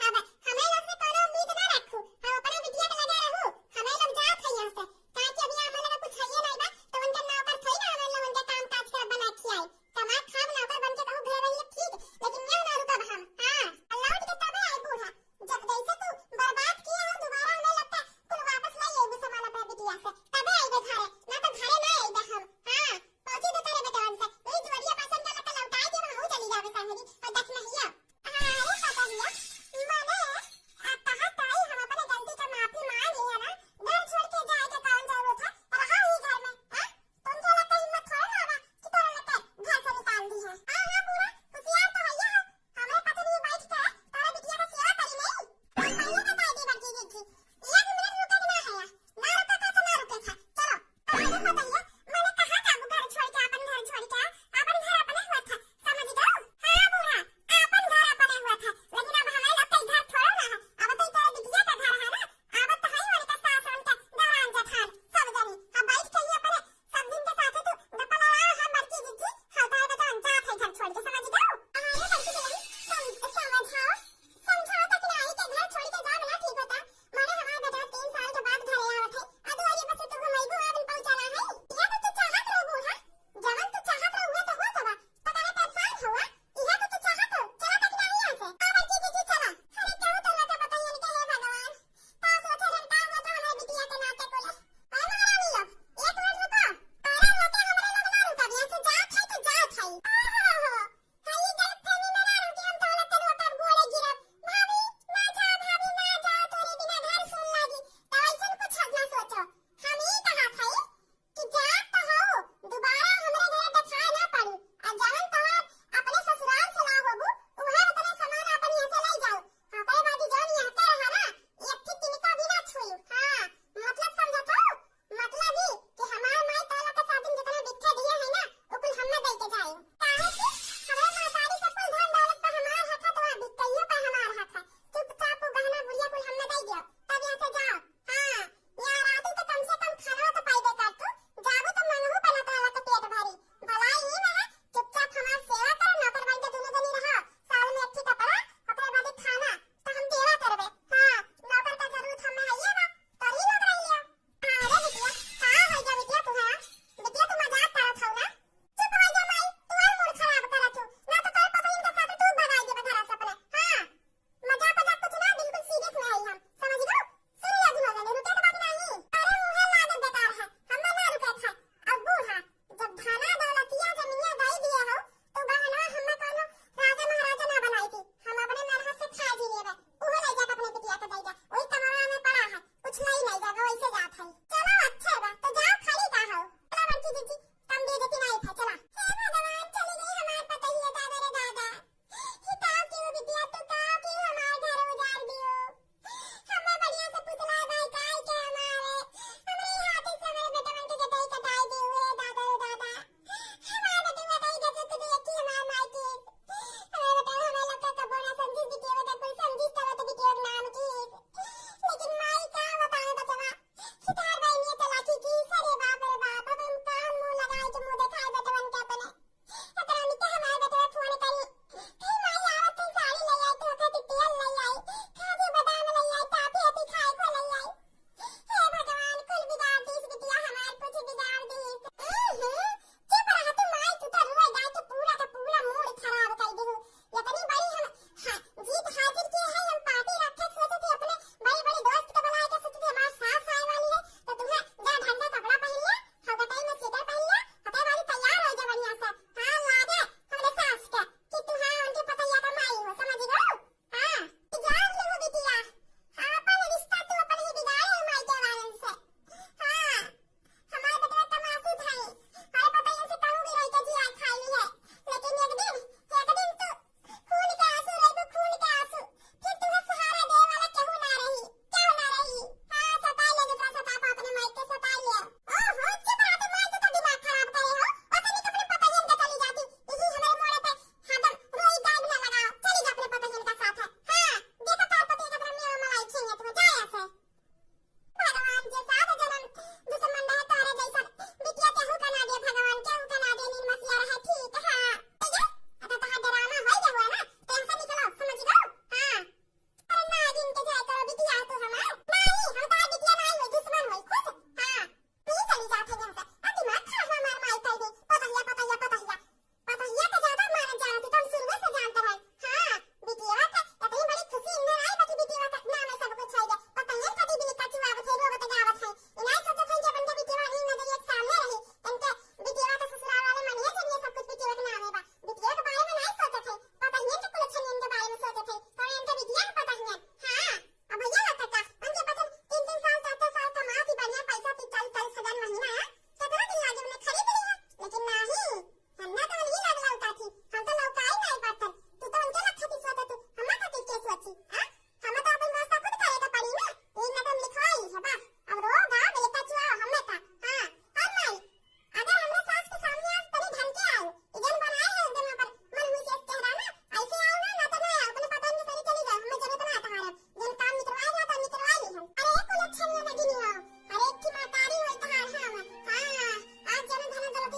अब हमें लोग से कोनो उम्मीद ना रखो, हम अपने बिटिया के लगे रहू। हमें लोग जात है यहां से, ताकि अभी हमें लोग कुछ है नहीं बा तो उनके नौकर थई ना, हमें लोग उनके काम काज कर बना खिलाई। कमा खाब नौकर बन के कहू घर रही ठीक, लेकिन मैं ना रुकब हम। हां लौट के तबे आए बूढ़ा, जब जैसे तू बर्बाद किया हो दोबारा हमें लगता कुल वापस लाई आएबे सामान अपने बिटिया से, तबे आएबे घरे, ना तो घरे ना आएबे हम। हां पहुंची तो तेरे बेटवन से वही दुआरिया पासन का लता लौटाई के हम चली जावे साहरी और देख नहीं है। अरे पता हिया माने आ कहा ताई हम अपने गलती का माफी मांग लिया ना, घर छोड़ के जाए के कौन जरूरत है, रहा ही घर में। हां तुमको लगता हिम्मत थोड़ा ना आवा कि तोरा लगता घर से निकाल दी है। हां पूरा होशियार तो है है, हमारे पत्नी बैठ के तारा बिटिया का सेवा करी नहीं। पहले का ताई दी बड़की जीजी 1 मिनट रुके ना है, ना रुका का तो ना रुके था। चलो अरे बताइए मैंने कहा था वो घर छोड़ के अपन घर छोड़ के अपन घर अपने हुआ था, समझ गए? हां बूढ़ा अपन घर अपने हुआ था, लेकिन अब हमें लोग का घर थोड़ा ना है। अब तो तेरे बिटिया का घर है ना, अब तो है उनका सास उनका दरान जठान सब जनी। अब बैठ के ही अपने सब दिन के साथ तू गप्पा लड़ा है बड़की जीजी, हटा है तो जात है घर छोड़ के, समझ गए? अरे बड़की जीजी समझाओ तक नहीं के घर छोड़ के जाना ठीक होता। माने हमारा बेटा 3 साल के बाद घरे आवत है, अदवारी बस तू घुमाईबो आबिन पहुंचाना है। या तो तू चाहत रहो बूढ़ा, जवन तू चाहत रहो तो हो तबा तो करे परेशान हुआ। इहा तो तू चाहत हो, चला तक नहीं यहां से। आ बड़की जीजी चला। अरे क्यों तो लगा बताइए कि हे भगवान पास होते रहता है तो हमारी बिटिया के नाते कोले। अरे महारानी लोग 1 मिनट रुको, अरे रोके हमरे लोग ना रुका, यहां से जात है तो जात है। ओहो हाय गलत फहमी में ना रुके, हम तो लगते रोकर घोड़े गिरब। भाभी ना जाओ तोरे बिना घर सुन लागी, तो ऐसन कुछ ना सोचो। हम ही कहा था कि जात तो हो दोबारा हमरे घर दिखा ना पड़ू, और जवन तोहार अपने ससुराल से ला होबू उहे उतने सामान अपन यहां से ले जाओ। ओकरे बाद जवन यहां पे रहा ना एक ठीक तिनका भी ना छुई। हां मतलब समझत हो, मतलब ही कि हमार माई ताला के साथ जितने बिट्ठे दिए है ना वो कुल हमें दे के जाए। काहे कि हमरे मातारी के कुल धन दौलत पे हमार हक है, तो बिट्टियों पे हमार हक है। चुपचाप वो गहना गुड़िया कुल हमें दे दियो, तब यहां से जाओ। हां यार आती तो कम से कम खाना तो पाइबे कर तू, जाबू तो मंगहू पे ना ताला के पेट भरी। भलाई ही ना है, चुपचाप हमार सेवा करो, नौकर बन के दोनों जनी रहो, साल में एक ही कपड़ा ओकरे बाद खाना तो हम देवा करबे। हां नौकर का जरूरत हमें है ये ना, तरी लोग रह लिया। अरे बिटिया हां हो जा बिटिया तू है बिटिया तू मजाक करत हो ना, चुप हो जा माई तू और मूड खराब करत हो ना, तो तोरे पता इनके साथ तू भगाई दे घर से अपने। हां मजाक मजाक कुछ ना, बिल्कुल सीरियस में आई हम, समझ गए? सुन ले अभी मजा रुके के बात नहीं। अरे मुहे लागत बेकार है, हम ना रुके था। अब बूढ़ा जब धना दौलतिया जमीनिया दई दिए हो तो बहना हमें कोनो राजा महाराजा ना बनाई थी, हम अपने मेहनत से खा जी लेबे। ओहो ले जा अपने बिटिया के दई जा, वही कमरा में पड़ा है, कुछ नहीं नहीं जागा वैसे जात है। चलो अच्छा बा तो जाओ खाली का हो। चला बड़की जीजी कम दे देती नहीं था, चला। हे भगवान चली गई हमार पता ही है दादा रे दादा, हिताओ क्यों बिटिया तू का क्यों हमार घर उजाड़ दियो। हमें बढ़िया से पुतला भाई काय के हमारे हाथ से हमारे बेटवन के गटाई कटाई दी हुए दादा रे दादा, हमारे बेटे में कहीं गजब तो देखी हमार माई की।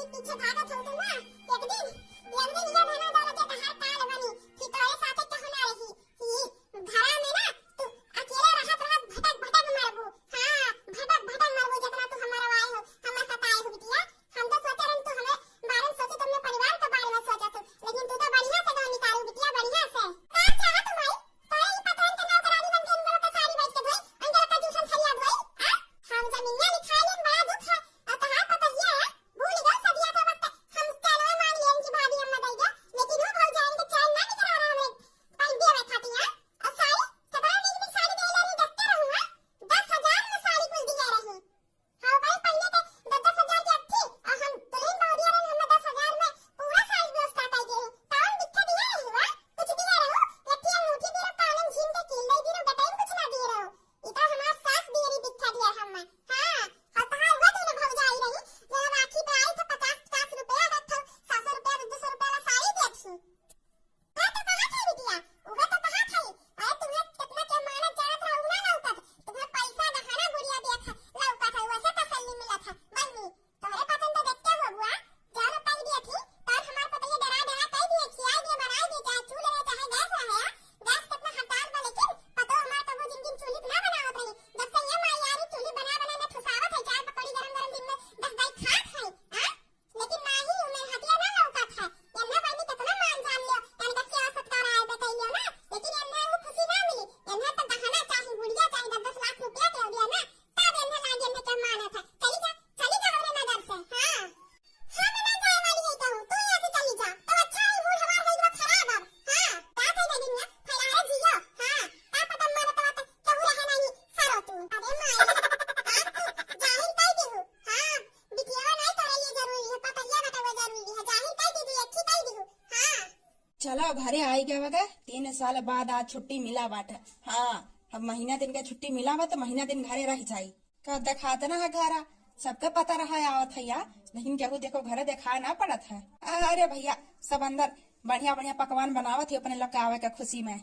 ही पीछे भागत हो तुम ना एक दिन या धना दौलत के तहार काल बनी कि तोरे साथे कहना रही कि घरा में ना तू अकेले रहत भटक भटक मरबू। हां भटक भटक मरबू जितना तू हमारा आए हो हम सताए हो बिटिया। हम तो सोचे रन तू हमें बारे में सोचे तुमने परिवार के बारे में सोचा तू लेकिन तू तो बढ़िया से गाँव निकालू बिटिया बढ़िया से। का चाहा तुम भाई तोरे ई पतरन के नौकरानी बन के इन लोग का साड़ी बेच के धोई अंदर का ट्यूशन फरियाद होई। हां हम जमीनिया लिखा लेन बड़ा दुख है और तहार पतहिया है भूल गए सदिया के वक्त हम चलवा मान लेन की भाभी अम्मा दई दे लेकिन वो भौज जाएंगे चैन ना निकल रहा हमें कल दिया में खाती है और साड़ी कपड़ा नीली साड़ी दे लेनी देखते रहूंगा 10,000 में साड़ी कुल दिया रही। हां भाई पहले के 10,000 की अट्ठी और हम दुल्हन बहु दिया रन हम 10,000 में पूरा साड़ी व्यवस्था कर दे टाउन दिखा दिया है हुआ कुछ दिया रहो लट्ठी अंगूठी भी कानन झीम के किले भी रो गटाई कुछ ना दिए रहो इता हमार सास भी री दिखा दिया हम। हां और तहार वो तूने भौज आई रही जब राखी पे आई तो 50 रुपया रखो 700 रुपया 200 रुपया वाला साड़ी बेचू। हां तो कहां थी बिटिया उगा तो कहां थी अरे तुम्हें कितना के मानत जानत रहू ना लौकत तुम्हें पैसा दहाना बुढ़िया देख लौकत है वैसे तसल्ली मिलत है बन्नी तोहरे पसंद तो देखते हो बुआ जान पाई दिया थी तब हमार पतले डरा डरा कह दिए खिया दिए बनाई दिए चाहे चूल्हे रहे चाहे गैस रहे गैस कितना हड़ताल बा लेकिन पतो हमार तो वो जिंदगी चूल्ही ना बनावत रही जब से ये माई यारी चूल्ही बना बना ने ठुसावत है चाय पकौड़ी गरम गरम दिन में 10 बाई खात है। हां लेकिन नाही उमें हटिया ना लौकत है यन्ना बनी कितना मान जान लियो यानी का सेवा सत्कार आए बताइयो ना लेकिन यन्ना वो खुशी ना मिली यन्ना तो दहना चाहिए बुढ़िया चाहिए 10 लाख रुपया दे दिया ना तब यन्ना लागे यन्ना क्या मानत है चली जा हमरे नजर से। हां हम ना जाए वाली है कहूं तू यहां से चली जा तो अच्छा है मूड हमार है जो खराब अब। हां का थे लगिन ना फैलाए जियो। हां का पता मारे तो कहू रहे नहीं सरो तू अरे माई जाहिर कह देहु। हां बिटिया नहीं तोरे ये जरूरी है पतैया बतावे जरूरी है जाहिर कह दीदी अच्छी कह देहु। हां चलो घरे आई गए वगैरह 3 साल बाद आज छुट्टी मिला बाटे। हाँ अब महीना दिन का छुट्टी मिला बा तो महीना दिन घरे रह जाई का दिखाते ना है घरा सबके पता रहा है आवत है या लेकिन केहू देखो घरे दिखाए ना पड़त है। अरे भैया सब अंदर बढ़िया बढ़िया पकवान बनावत है अपने लोग के आवे के खुशी में।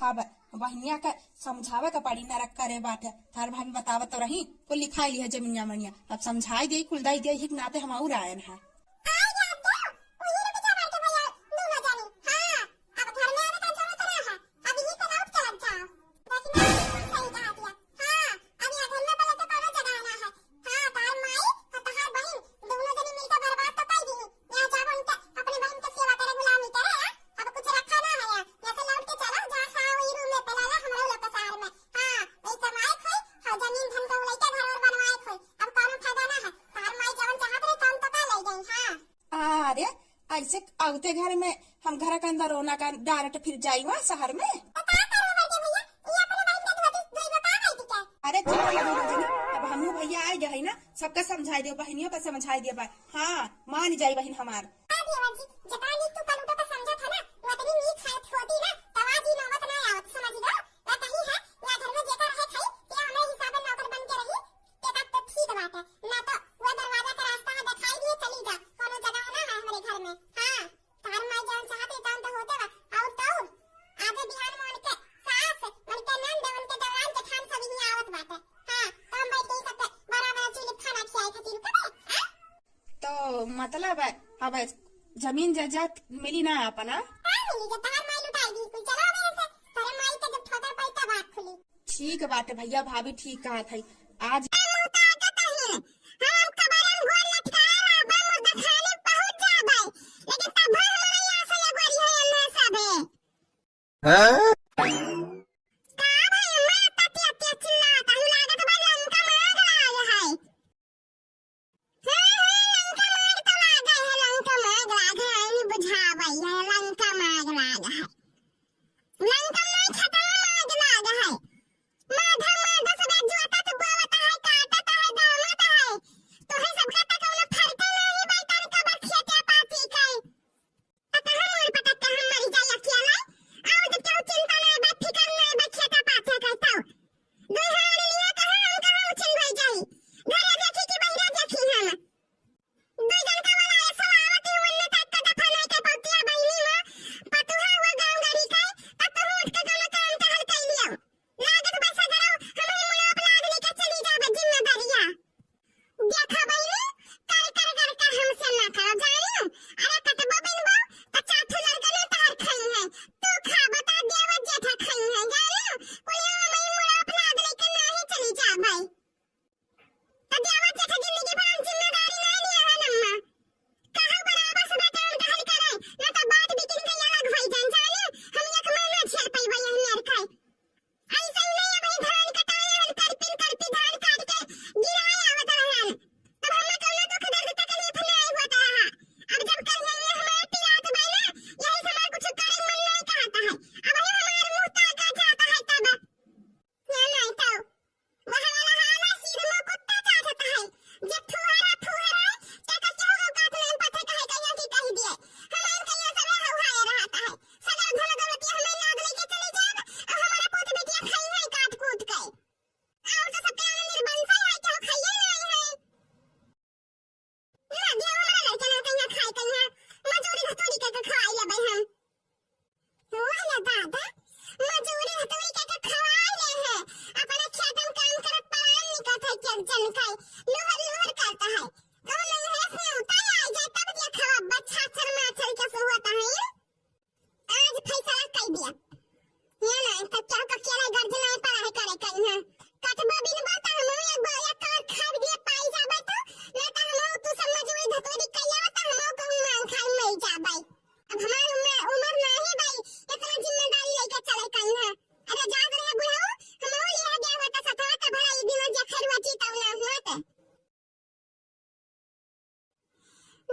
हाँ बहनिया का समझावे का पड़ी ना रख करे बात है थार भाभी बतावत तो रही कुल लिखाई ली है जमीनिया मनिया अब समझाई दे कुल दाई दे हिक नाते हम और आयन है। अरे ऐसे आउते घर में हम घर के अंदर रोना का डायरेक्ट फिर जाई वहाँ शहर में। अरे अब हम भैया आ गए ना सबका समझाई दे बहनियों का समझाई दे। हाँ मान जाई बहन हमार। तो मतलब अब जमीन जायदाद मिली ना अपना ठीक बात भैया भाभी ठीक कहा था आज चिंता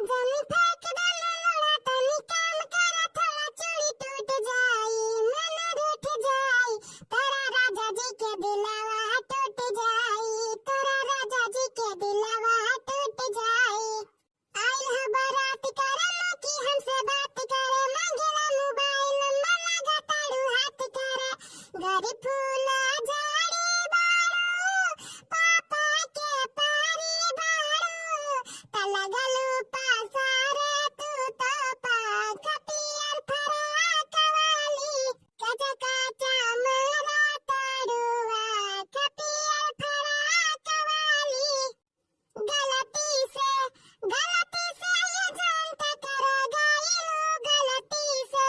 जमी फेंक डाला लोड़ा तनी काम करा थोड़ा चूड़ी टूट जाई मन रूठ जाई तेरा राजा जी के दिलवा टूट जाई तेरा राजा जी के दिलवा टूट जाई आइल है बारात करे ना कि हमसे बात करे मांगेला मोबाइल नंबर लगा तारू हाथ करे गरी फूला झाड़ी बारू पापा के पारी बारू तलगलू पासारे तू तो पाख पियर फरा कवाली कचा कचा मरा तारुआ खपियर फरा कवाली गलती से ये जानता करा गईलू गलती से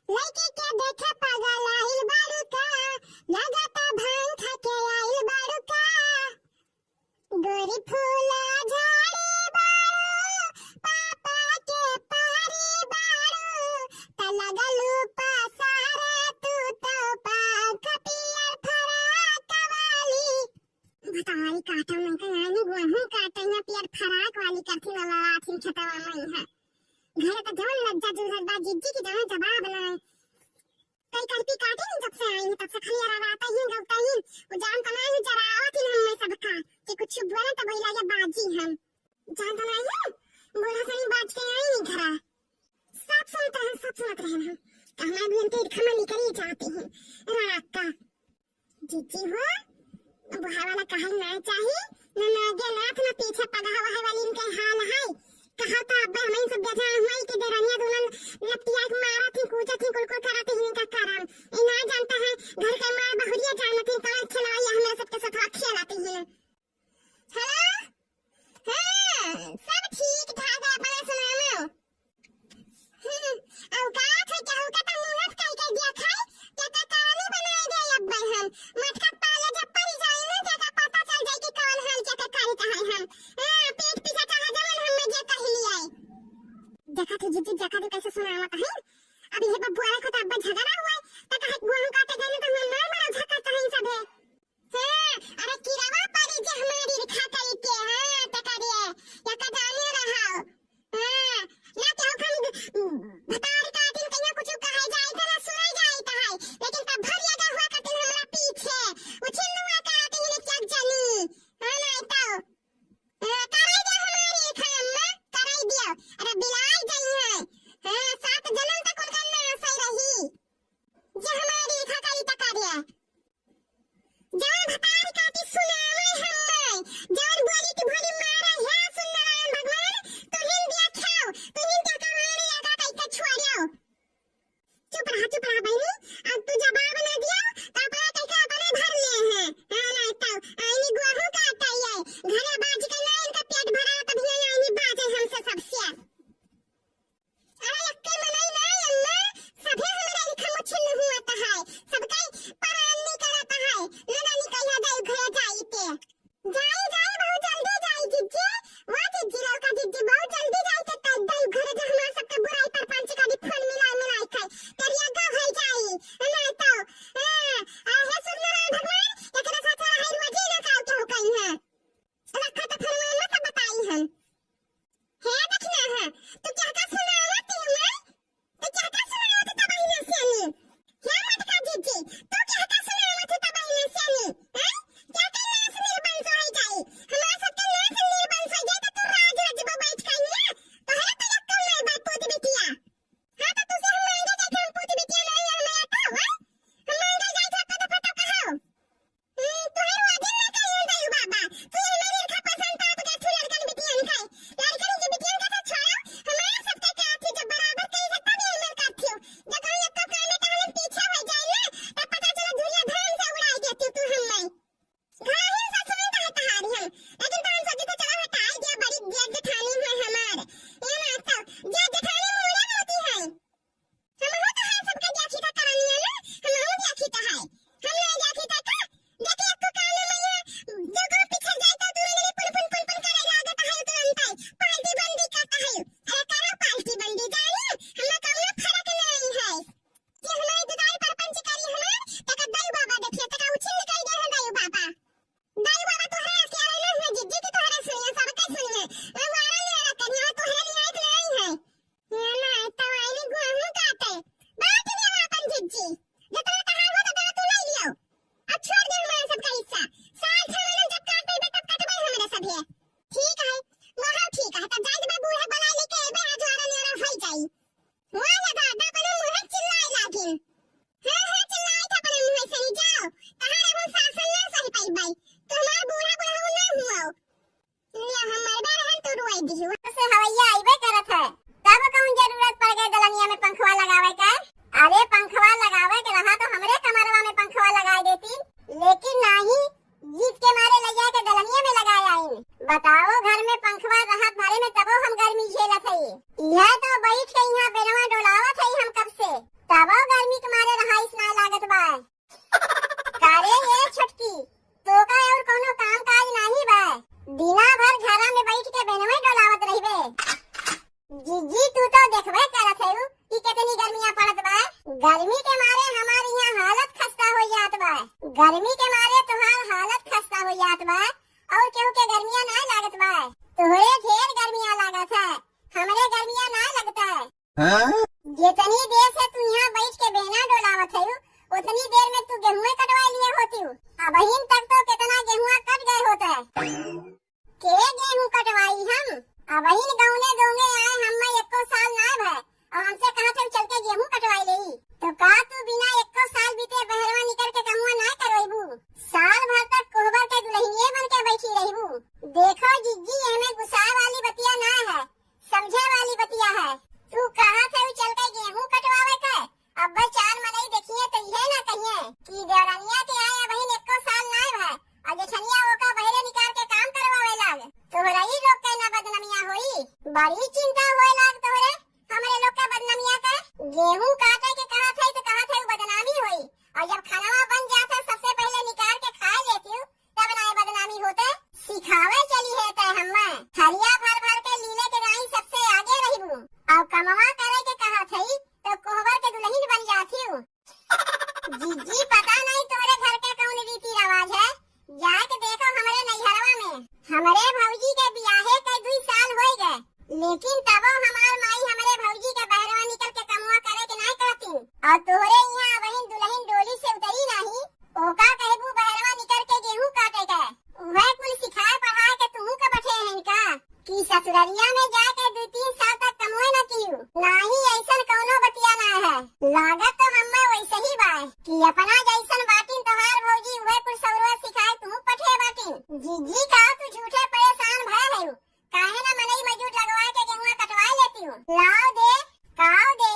लड़के के देखे पागल आइल बारू का लगाता भांग खा के आइल बारू का गोरी फूला झाड़ी बारू पापा के पारी बारू तलगलू पासारे तू तो पाख पियर फरा कवाली बताई काटा मन का यानी गेहूं काटा या पियर फराक वाली करथी वाला आथिन छतवा में है घर का जवन लज्जा जुलत बा जिद्दी की जवन जवाब ना कई करपी काटे नहीं जब से आई हैं, तब से खाली आता ही गलता ही वो जान तनाई ही जरावत ही हम में सबका कि कुछ बोले तो भइला या बाजी हम जान तनाई है बोला सही बात के आई नहीं घरा सब सुनते हैं सब सुनते हैं हम कहना भी अंते खमली करी जाते हैं रात का जीजी हो बुहा वाला कहल ना चाहिए न आगे नाथ न पीछे पगा हुआ वाली इनके हाल है कहा था अब्बा हमें सब गजा हुई कि देरानिया दोनों लपटिया के मारा थी कूचा थी कुल कराते ही इनका कारण ये ना जानता है घर का मार बहुरिया जानती कौन खिलाया हमें सबके साथ खिलाते हैं हेलो हां सब ठीक ठाक है अपना सुनाओ औकात है क्या औकात मुहत कह दिया खाए क्या का कहानी बनाई दे अब्बा हम मटका पाले जब पड़ी जाए ना क्या पता चल जाए कि कौन है क्या का करी कहां हम हां पेट पीछे कहां जवन हम में जे कह लिया देखा तो जिद्दी देखा तो कैसे सुनावत है अब ये बब्बू आए को तो अब्बा झगड़ा हुआ तो कहे गोहू काटे गए तो मैं मार झकता है सब है हां अरे किरावा परी जे हमारी रिखा करी के हां तो करे या का जाने रहा हां ना क्या हम भतार का दिन कहीं कुछ कहे जाए तो ना सुनाई जाए तो है लेकिन तब भर लगा हुआ का दिन हमरा पीछे उछिल हुआ कराते हैं क्या जानी हां ना तो कराई दे हमारी खम्मा कराई दियो अरे बिलाई गई है हां 7 जन्म तक उनका ना सही रही हाँ चिल्लाई था अपने मुंह से नहीं जाओ कहां रहूं शासन ना सही पाई भाई तो हमार बूढ़ा बूढ़ा ना हुआ लिया हम मरबा रहन तो रुआई दियो से हवैया आइबे करत है तब कौन जरूरत पड़ गई दलनिया में पंखवा लगावे का अरे पंखवा लगावे के रहा तो हमरे कमरवा में पंखवा लगाई देती लेकिन नहीं जीत के मारे ले जाके दलनिया में लगाया इन बताओ घर में पंखवा राहत भरे में तबो हम गर्मी झेलत है यह तो बैठ के यहाँ बेनवा डोलावत है हम कब से तबो गर्मी के मारे रहाइस ना लागत बा कारे ये छटकी तो का और कोनो काम काज नहीं बा दिना भर घरा में बैठ के बेनवा डोलावत रहिबे जीजी तू तो देखबे करत है कि कितनी गर्मियां पड़त बा गर्मी के मारे हमारी यहाँ हालत खस्ता हो जात बा गर्मी के मारे तुम्हार हालत खस्ता हो जात बा और केहू के गर्मियां ना लागत बा तोहरे ढेर गर्मियां लागत है हमरे गर्मियां ना लगता है जितनी देर से तू यहाँ बैठ के बेना डोलावत है उतनी देर में तू गेहूं कटवा लिए होती अब अहिन तक तो कितना गेहूं कट गए होता है के गेहूं कटवाई हम अब अहिन गौने दोंगे आए हम एको साल ना भय और हमसे कहा थे चल के गेहूं कटवाई लेई तो का तू बिना एको साल बीते बहरवा निकल के कमुआ ना करवाईबू साल भर तक कोहबर के दुल्हनिये बन के बैठी रहीबू देखो जिज्जी हमें गुस्सा वाली बतिया ना है समझे वाली बतिया है तू कहा थे चल के गेहूं कटवावे के अब चार मनई देखिए तो ये ना कहिए कि देवरानिया के आए बहन एको साल ना है और जेठनिया ओका बहरे निकाल के काम करवावे लाग तोहरा ही लोग के ना बदनामिया होई बड़ी चिंता होए लाग तोहरे हमरे लोग का बदनामिया का गेहूं काटे के कहा थे तो कहा थे बदनामी होई और जब खाना बन जाता सबसे पहले निकाल के खा लेती हूँ तब ना बदनामी होते सिखावे चली है तय हमें थरिया भर भर के लीले के राई सबसे आगे रही और कमवा करे के कहा थी तो कोहबर के दुल्हन बन जाती हूँ जीजी पता नहीं तुम्हारे घर के कौन रीति रिवाज है जाके देखो हमारे नैहरवा में हमारे भौजी के बियाहे के 2 साल हो गए लेकिन तबो हमार माई हमारे भौजी के बहरवा निकल के कमुआ करे के नहीं कहती और तोहरे यहाँ बहन दुल्हन डोली से उतरी नहीं ओका कहबू बहरवा निकल के गेहूं काटे के वह कुल सिखाए पढ़ाए के तुम का बैठे हैं इनका कि ससुररिया में जाके 2-3 साल तक कमुए न कियू नहीं ऐसा कोनो बतिया ना है लागत तो हमें वैसे ही बा कि अपना जैसन बाटिन तोहार भौजी वह कुल सौरवा सिखाए तुम पठे बाटिन जीजी का तू झूठे परेशान भय है काहे ना मनई मजूर लगवा के गेहूं कटवा लेती हूँ लाओ दे काओ दे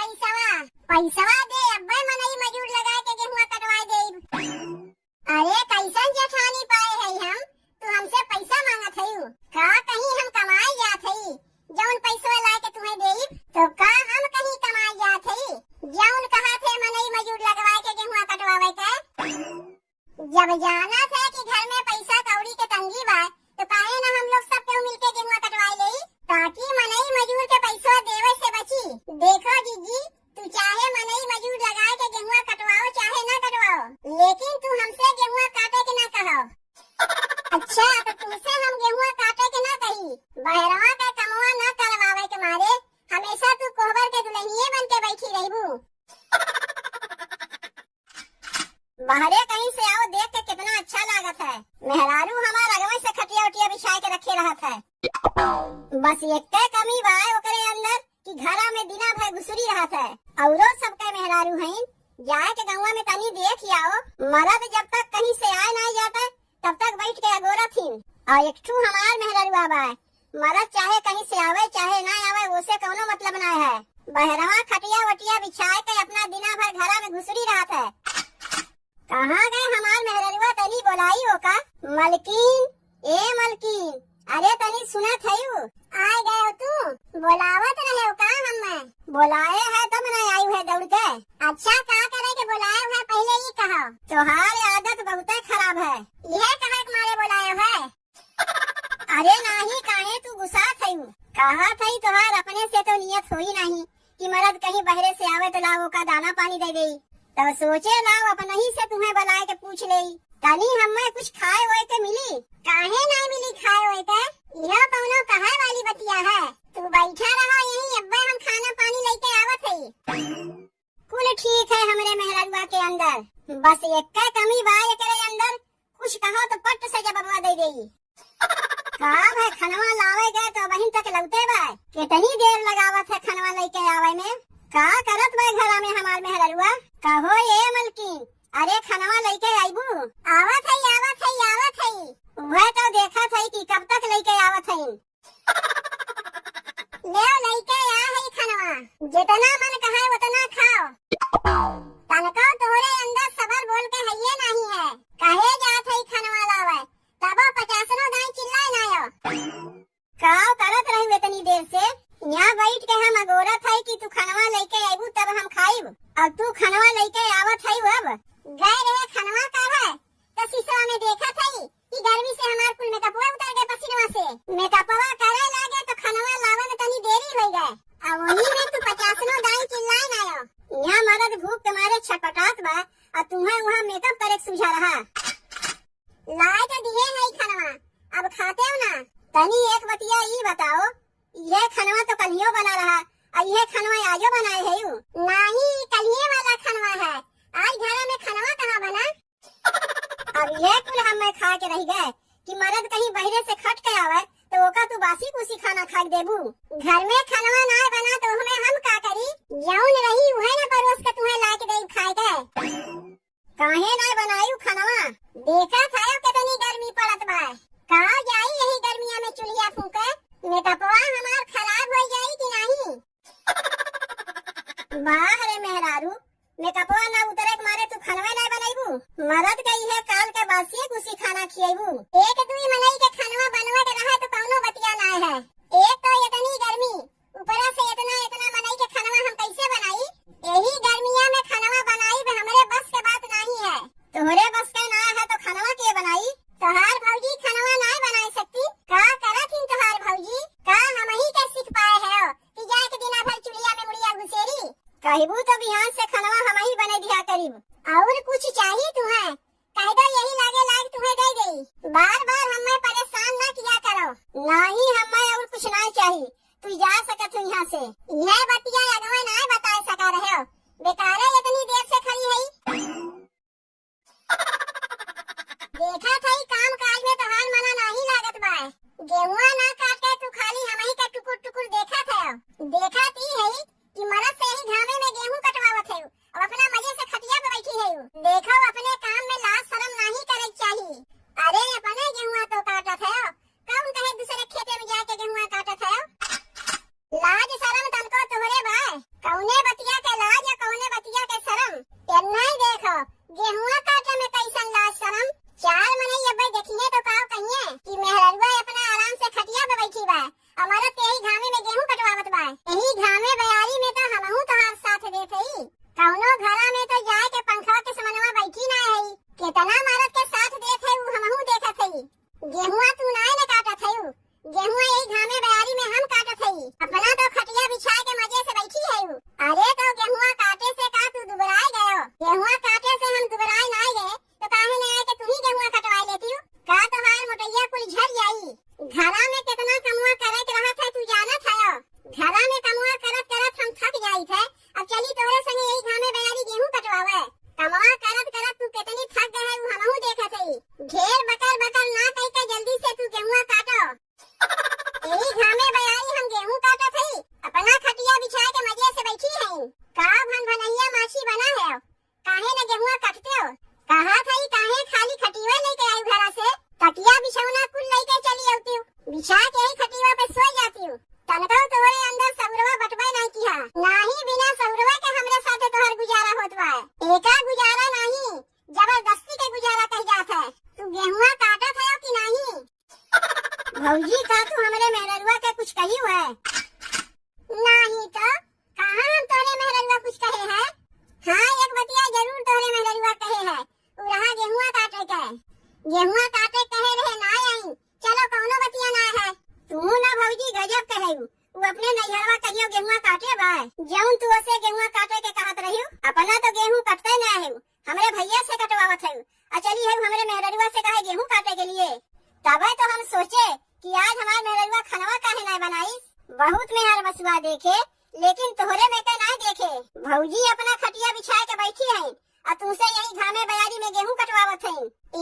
पैसावा दे अब्बे मनई मजूर लगा के गेहूं कटवा दे अरे कैसन जेठानी पाए है हम तू हमसे पैसा मांगत है का कहीं हम कमाई जात है जौन पैसा ला के तुम्हें देई तो का हम कहीं कमाई जात है जौन कहा थे मनई मजूर लगवा के गेहूं कटवावे के जब जाना था कि घर में पैसा कौड़ी के तंगी बा तो काहे ना हम लोग सब केहू मिलके गेहूं कटवाई लेई ताकि मनई मजूर के पैसा देवे से बची देखो जीजी तू चाहे मनई मजूर लगा के गेहूं कटवाओ चाहे ना कटवाओ लेकिन तू हमसे गेहूं काटे के ना कहो अच्छा तो तुमसे हम गेहूं काटे के ना कही बहरवा के कमवा ना करवावे के मारे हमेशा तू कोहबर के दुल्हनिये बन के बैठी रहीबू बहरे कहीं से आओ देख के कितना अच्छा लागत है मेहरारू हमार अगवे से खटिया उटिया बिछा के रखे रहत है बस एक कमी बा ओकरे अंदर कि घरा में बिना भय घुसरी रहत है औरो सबके मेहरारू हैं जाए के गौवा में तनी देख आओ मरद जब तक कहीं से आए नहीं जाता तब तक बैठ के अगोरा थी और एक ठू हमार मेहरारू आवा है मरद चाहे कहीं से आवे चाहे ना आवे उसे कोनो मतलब ना है बहरवा खटिया वटिया बिछाए के अपना दिना भर घरा में घुसरी रहत है कहाँ गए हमार मेहररुआ तनी बोलाई हो का मलकीन अरे तनी सुनत है आए गए हो तू बोलावत रहे हो का हमें बोलाए है तब नहीं आई है दौड़ के अच्छा का करे के बोलाए है पहले ही कहो तोहार आदत बहुत खराब है यह कहा मारे बोलाए है अरे नहीं काहे तू गुस्सा थई कहा थई तोहार अपने से तो नियत हुई नहीं कि मर्द कहीं बहरे से आवे तो लाओ का दाना पानी दे गई तब सोचे लाओ अपने ही से तुम्हें बुलाए के पूछ ले तनी हमें कुछ खाए हुए के मिली काहे ना मिली खाए हुए के यह कौनो कहा वाली बतिया है तू बैठा रहो यहीं अब्बे हम खाना पानी लेके आवत है कुल ठीक है हमारे मेहररुआ के अंदर बस एक कमी बा एकरे अंदर कुछ कहो तो पट से जवाब दे देगी का है खनवा लावे गए तो वहीं तक लौटे बा कितनी देर लगावत है खनवा लेके आवे में का करत बे घरा में हमार मेहररुआ? कहो ये मलकिन, अरे खनवा लेके आईबू? आवत है आवत है आवत है। वह तो देखा था कि कब तक लेके आवत है। ले लेके आ है खनवा, जितना मन कहा उतना खाओ। तनको तोरे अंदर सबर बोल के हइये नहीं है। कहे जात है खनवा लावे, तबो 50 दाई चिल्लाए ना आयो। काव करत रही इतनी देर से? यहाँ बैठ के हम अगोरत है कि तू खनवा लेके आईबू तब हम खाइब, और तू खनवा लेके आवत है अब। गए रहे खनवा का है तो शीशा में देखा था कि गर्मी से हमार कुल मेकअपवा उतर गए पसीनवा से। मेकअपवा करे लागे तो खनवा लावे में तनी देरी हो गए, और वही में तू 50 दाई चिल्लाए ना आयो। यहाँ मर्द भूख तुम्हारे छटपटात बा और तुम्हें वहाँ मेकअप करे सुझा रहा। लाए तो दिए है खनवा, अब खाते हो ना? तनी एक बतिया ये बताओ, यह खनवा तो कलियो बना रहा और यह खनवा आजो बनाए है यू? नहीं, कलिये वाला खनवा है। आज घर में खनवा कहाँ बना? अब यह कुल हम मैं खा के रह गए कि मर्द कहीं बहरे से खट के आवे तो ओका तू बासी कुसी खाना खा देबू। घर में खनवा ना बना तो हमें हम का करी? जौन रही वह न परोस के तुम्हें ला के दे खाए के। काहे ना बनायू खनवा? देखा था कितनी गर्मी पड़त बा। कहाँ जाई यही गर्मिया में चुलिया फूके? मेकअपवा हमार खराब हो जाई कि नहीं? बाहर मेहरारू, मेकअपवा ना उतरे के मारे तू खनवा ना बनाईबू? मरद गई है काल के बासी कुसी खाना खियाईबू। एक दुई मनई के खनवा बनवा के रहा तो कौनो बतिया ना है। एक तो इतनी गर्मी, ऊपर से इतना इतना मनई के खनवा हम कैसे बनाई? यही गर्मिया में खनवा बनाई हमरे बस के बात नहीं है। तोहरे बस के ना है तो खनवा के बनाई? तोहार भौजी खनवा ना बना सकती? का करत हिन तोहार भौजी? का हम ही के सीख पाए है कि जाए के दिना भर चुलिया में मुड़िया घुसेरी? कहबू तो बिहान से खनवा हम ही बने दिया करीब। और कुछ चाहिए तुम्हें? कह दो यही लागे लाग तुम्हें दे गई। बार बार हमें परेशान न किया करो। नहीं, हमें और कुछ नहीं चाहिए। तू जा सकत हो यहाँ से। यह बतिया अगवे ना बता सका रहे हो। बेकार इतनी देर से खड़ी है। देखा था काम काज में तो हाल मना नहीं लागत बा। गेहुआ ना काटे तू खाली हम ही का टुकुर टुकुर देखा था। देखा ती है कि मरद से ही घामे में गेहूं कटवावत है और अपना मजे से खटिया पे बैठी है। देखो अपने काम में लाज शर्म नहीं करे चाहिए। अरे अपने गेहुआ तो काटत है, कौन कहे दूसरे खेते में जाके गेहुआ काटत है? लाज शर्म तनको तोहरे बा। कौने बतिया के लाज या कौने बतिया के शर्म? नहीं देखो गेहुआ काटे में कैसन लाज शर्म? चार मने ये भाई देखिए तो काव कहिए कि मेहररुआ अपना आराम से खटिया पे बैठी बा, हमारा तेही घामे में गेहूं कटवावत बा। यही घामे बयारी में तो हमहू तोहार साथ देत हई। कौनो घरा में तो जाए के पंखा के समनवा बैठी ना है। कितना मर्द के साथ देत है वो हमहू देखत हई। गेहुआ तू ना न काटत हई, गेहुआ यही घामे बयारी में हम काटत हई। अपना तो खटिया बिछा के मजे से बैठी है। अरे तो गेहुआ काटे से का तू दुबराए गयो? गेहुआ काटे से हम दुबराए ना गए तो काहे न आए के तू ही गेहुआ कटवा लेती हो? का तोहार मोटैया कुल झड़ जाई। घरा में कितना कमुआ करे के रहा था तू जानत है? घरा में कमुआ करत करत हम थक जाई थे। अब चली तोरे संगे यही घामे बयारी गेहूं कटवावे। कमुआ करत करत तू कितनी थक गए वो हमहू देखत हई। ढेर बकर बकर ना कह के जल्दी से तू गेहुआ काटो। यही घामे बयारी हम गेहूं काटत हई, अपना खटिया बिछा के मजे से बैठी हई। का भन भनैया माछी बना है? काहे न गेहुआ काटते हो? कहा था काहे खाली खटिया लेके आई घरा से? तकिया बिछौना कुल लेके चली आती हूँ, बिछा के ही खटिया पे सो जाती हूँ। तनको तोरे अंदर सबरवा बटवा नहीं किया। नहीं, बिना सबरवा के हमरे साथे तोहर गुजारा होत बा। एका गुजारा नहीं, जबरदस्ती के गुजारा कह जात है। तू गेहुआ काटत है कि नहीं? भौजी का तू हमरे मेहररुआ के कुछ कही है? नहीं तो कहाँ हम तोरे मेहररुआ कुछ कहे है? हाँ, एक बतिया जरूर तोरे मेहररुआ कहे है, रहा गेहुआ काटे के। गेहुआ काटे कहे रहे ना आई। चलो कौनो बतिया ना है। तू ना भौजी गजब कहे वो अपने नैहरवा कहियो गेहुआ काटे बा। जौन तू उसे गेहुआ काटे के कहत रही अपना तो गेहूं कटते ना है, हमरे भैया से कटवावत है। चली है हमरे मेहररुआ से कहे गेहूं काटे के लिए। तबे तो हम सोचे कि आज हमारे मेहररुआ खनवा काहे ना बनाई। बहुत मेहर बसुआ देखे लेकिन तोहरे में के ना देखे। भौजी अपना खटिया बिछा के बैठी है और तुमसे यही घामे बयारी में गेहूं कटवावत है।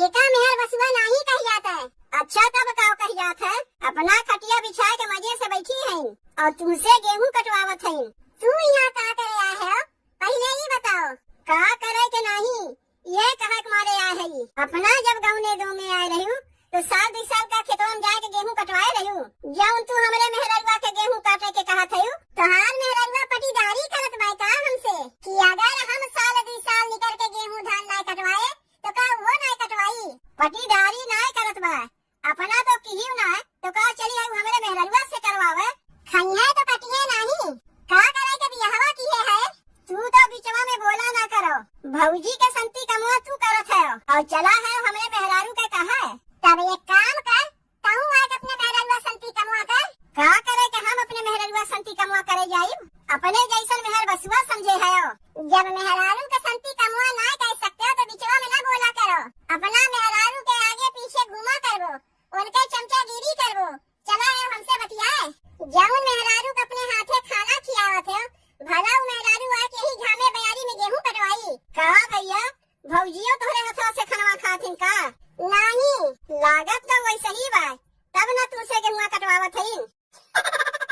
एका मेहर बसुआ नहीं कह जाता है। अच्छा तब का कह जाता है? अपना खटिया बिछा के मजे से बैठी है और तुमसे गेहूं कटवावत है। तू यहाँ का करे आए है? पहले ही बताओ का करे के नहीं ये कहा के मारे आए है? अपना जब गाँव दो में आए रही तो साल 2 साल का खेतों में जाके गेहूं कटवाए रही जब तू हमरे मेहररुआ के गेहूं काटे के कहा थे तोहार मेहररुआ पटीदारी करत बाई का हमसे कि अगर हम साल 2 साल निकल के गेहूं धान ना कटवाए तो का वो ना कटवाई? पटीदारी ना करत बा अपना तो किहियो ना तो का चली आई हमरे मेहररुआ से करवावे खइया तो कटिए नहीं का करे के बियाहवा किए है? तू तो बिचवा में बोला ना करो भौजी के संती कमुआ तू करत है और चला है हमरे मेहरारू के कहा है तब एक काम कर तू आज अपने मेहररुआ संती कमुआ कर का करे के हम अपने मेहररुआ संती कमुआ करे जाई अपने जैसन मेहर बसुआ समझे है जब मेहरारू के संती कमुआ ना कह सकते हो तो बिचवा में ना बोला करो अपना मेहरारू के आगे पीछे घुमा करबो उनके चमचागिरी करबो चला है हमसे बतियाए जब मेहरारू के अपने हाथे खाना खियावत है भला मेहरारू आके ही घामे बयारी में गेहूं कटवाई का भैया भौजियो तोहरे हाथों से खाना खातिन का नहीं लागत तो वैसे ही बा तब ना तू से गेहूं कटवावत है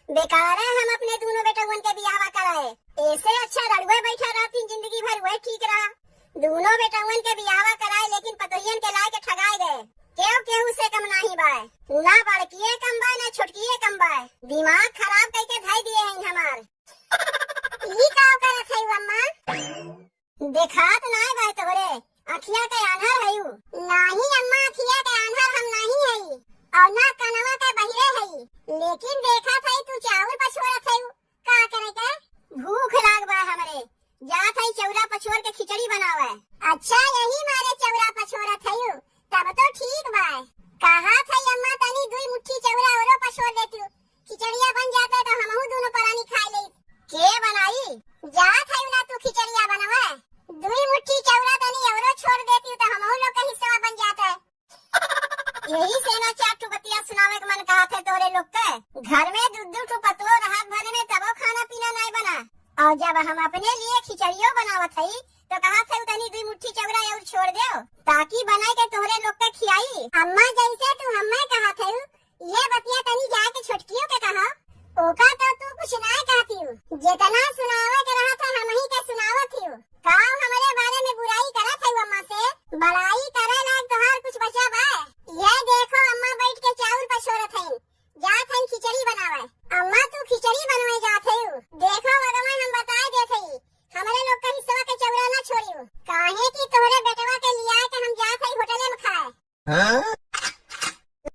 बेकार है हम अपने दोनों बेटवन के बियाह कराए ऐसे अच्छा रड़ुए बैठा रहती जिंदगी भर वही ठीक रहा दोनों बेटवन के बियाह कराए लेकिन पतोहियन के लाए के ठगाए गए केहू केहू से कम नहीं बाय ना बड़किए कम बाय ना छोटकिए कम बाय दिमाग खराब करके धाई दिए हैं हमार ई का करत है अम्मा देखात ना बाय तोरे अखिया के आंधर हयू नहीं अम्मा अखिया के आंधर हम नहीं हई और ना कनवा के बहिरे हई लेकिन देखा था तू चावल पछोरत हयू का करे के भूख लाग बा हमरे जात हई चौरा पछोर के खिचड़ी बनावे अच्छा यही मारे चौरा पछोरत हयू तब तो ठीक बा कहा था अम्मा तनी 2 मुट्ठी चौरा औरो पछोर देती खिचड़िया बन जाता तो हमहू दोनों परानी खा ले के बनाई जात हई ना तू खिचड़िया बनवा 2 मुट्ठी चौरा तनी औरो छोड़ देती तो हमहू लोग का हिस्सा बन जाता यही से ना 4 ठो बतिया सुनावे के मन कहा थे तोरे लोग के घर में 2 ठो पतलो रात भर में तबो खाना पीना नहीं बना और जब हम अपने लिए खिचड़ियों बनावत हई तो कहा थे तनी 2 मुट्ठी चौरा और छोड़ दे ताकि बनाए के तोहरे लोग के खियाई अम्मा जैसे तू हमें कहा थे ये बतिया तनी जाके छोटकियों के कहा ओका तो तू कुछ ना कहती जितना सुनावे के रहा था हम ही के सुनावत थी काव हमारे बारे में बुराई करत है अम्मा से बड़ाई करे लायक तोहार कुछ बचा बा ये देखो अम्मा बैठ के चावल पछोरत है जात है खिचड़ी बनावे अम्मा तू खिचड़ी बनवे जात है देखो भगवान हम बताए देत हई हमारे लोग का हिस्सा के चौरा ना छोड़ियो काहे की तोहरे बेटवा के लिया के हम जात हई होटले में खाए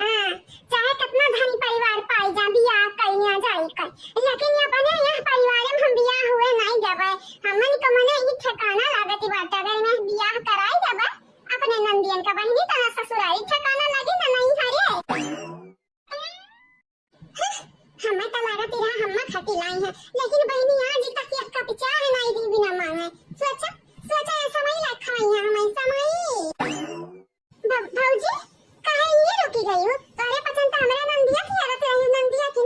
चाहे कितना धनी परिवार पाई जा बियाह कइया जाई कर लेकिन ये बने यह परिवार में हम बियाह हुए नहीं जाबे हमन को मने ई ठिकाना लागती बात अगर मैं बियाह कराई जाबे अपने नंदियन का बहिनी तना ससुराई ठिकाना लगी ना नहीं हरे हमें तो लागत रहा हम्मा खटी लाई है लेकिन बहनी आज तक एक का पिचा है नहीं दी बिना मांगे सोचा समय लाख खवाइया हमें समय भौजी काहे ये रुकी गई हो तोरे पसंद तो हमरा नंदिया की आरत रही नंदिया की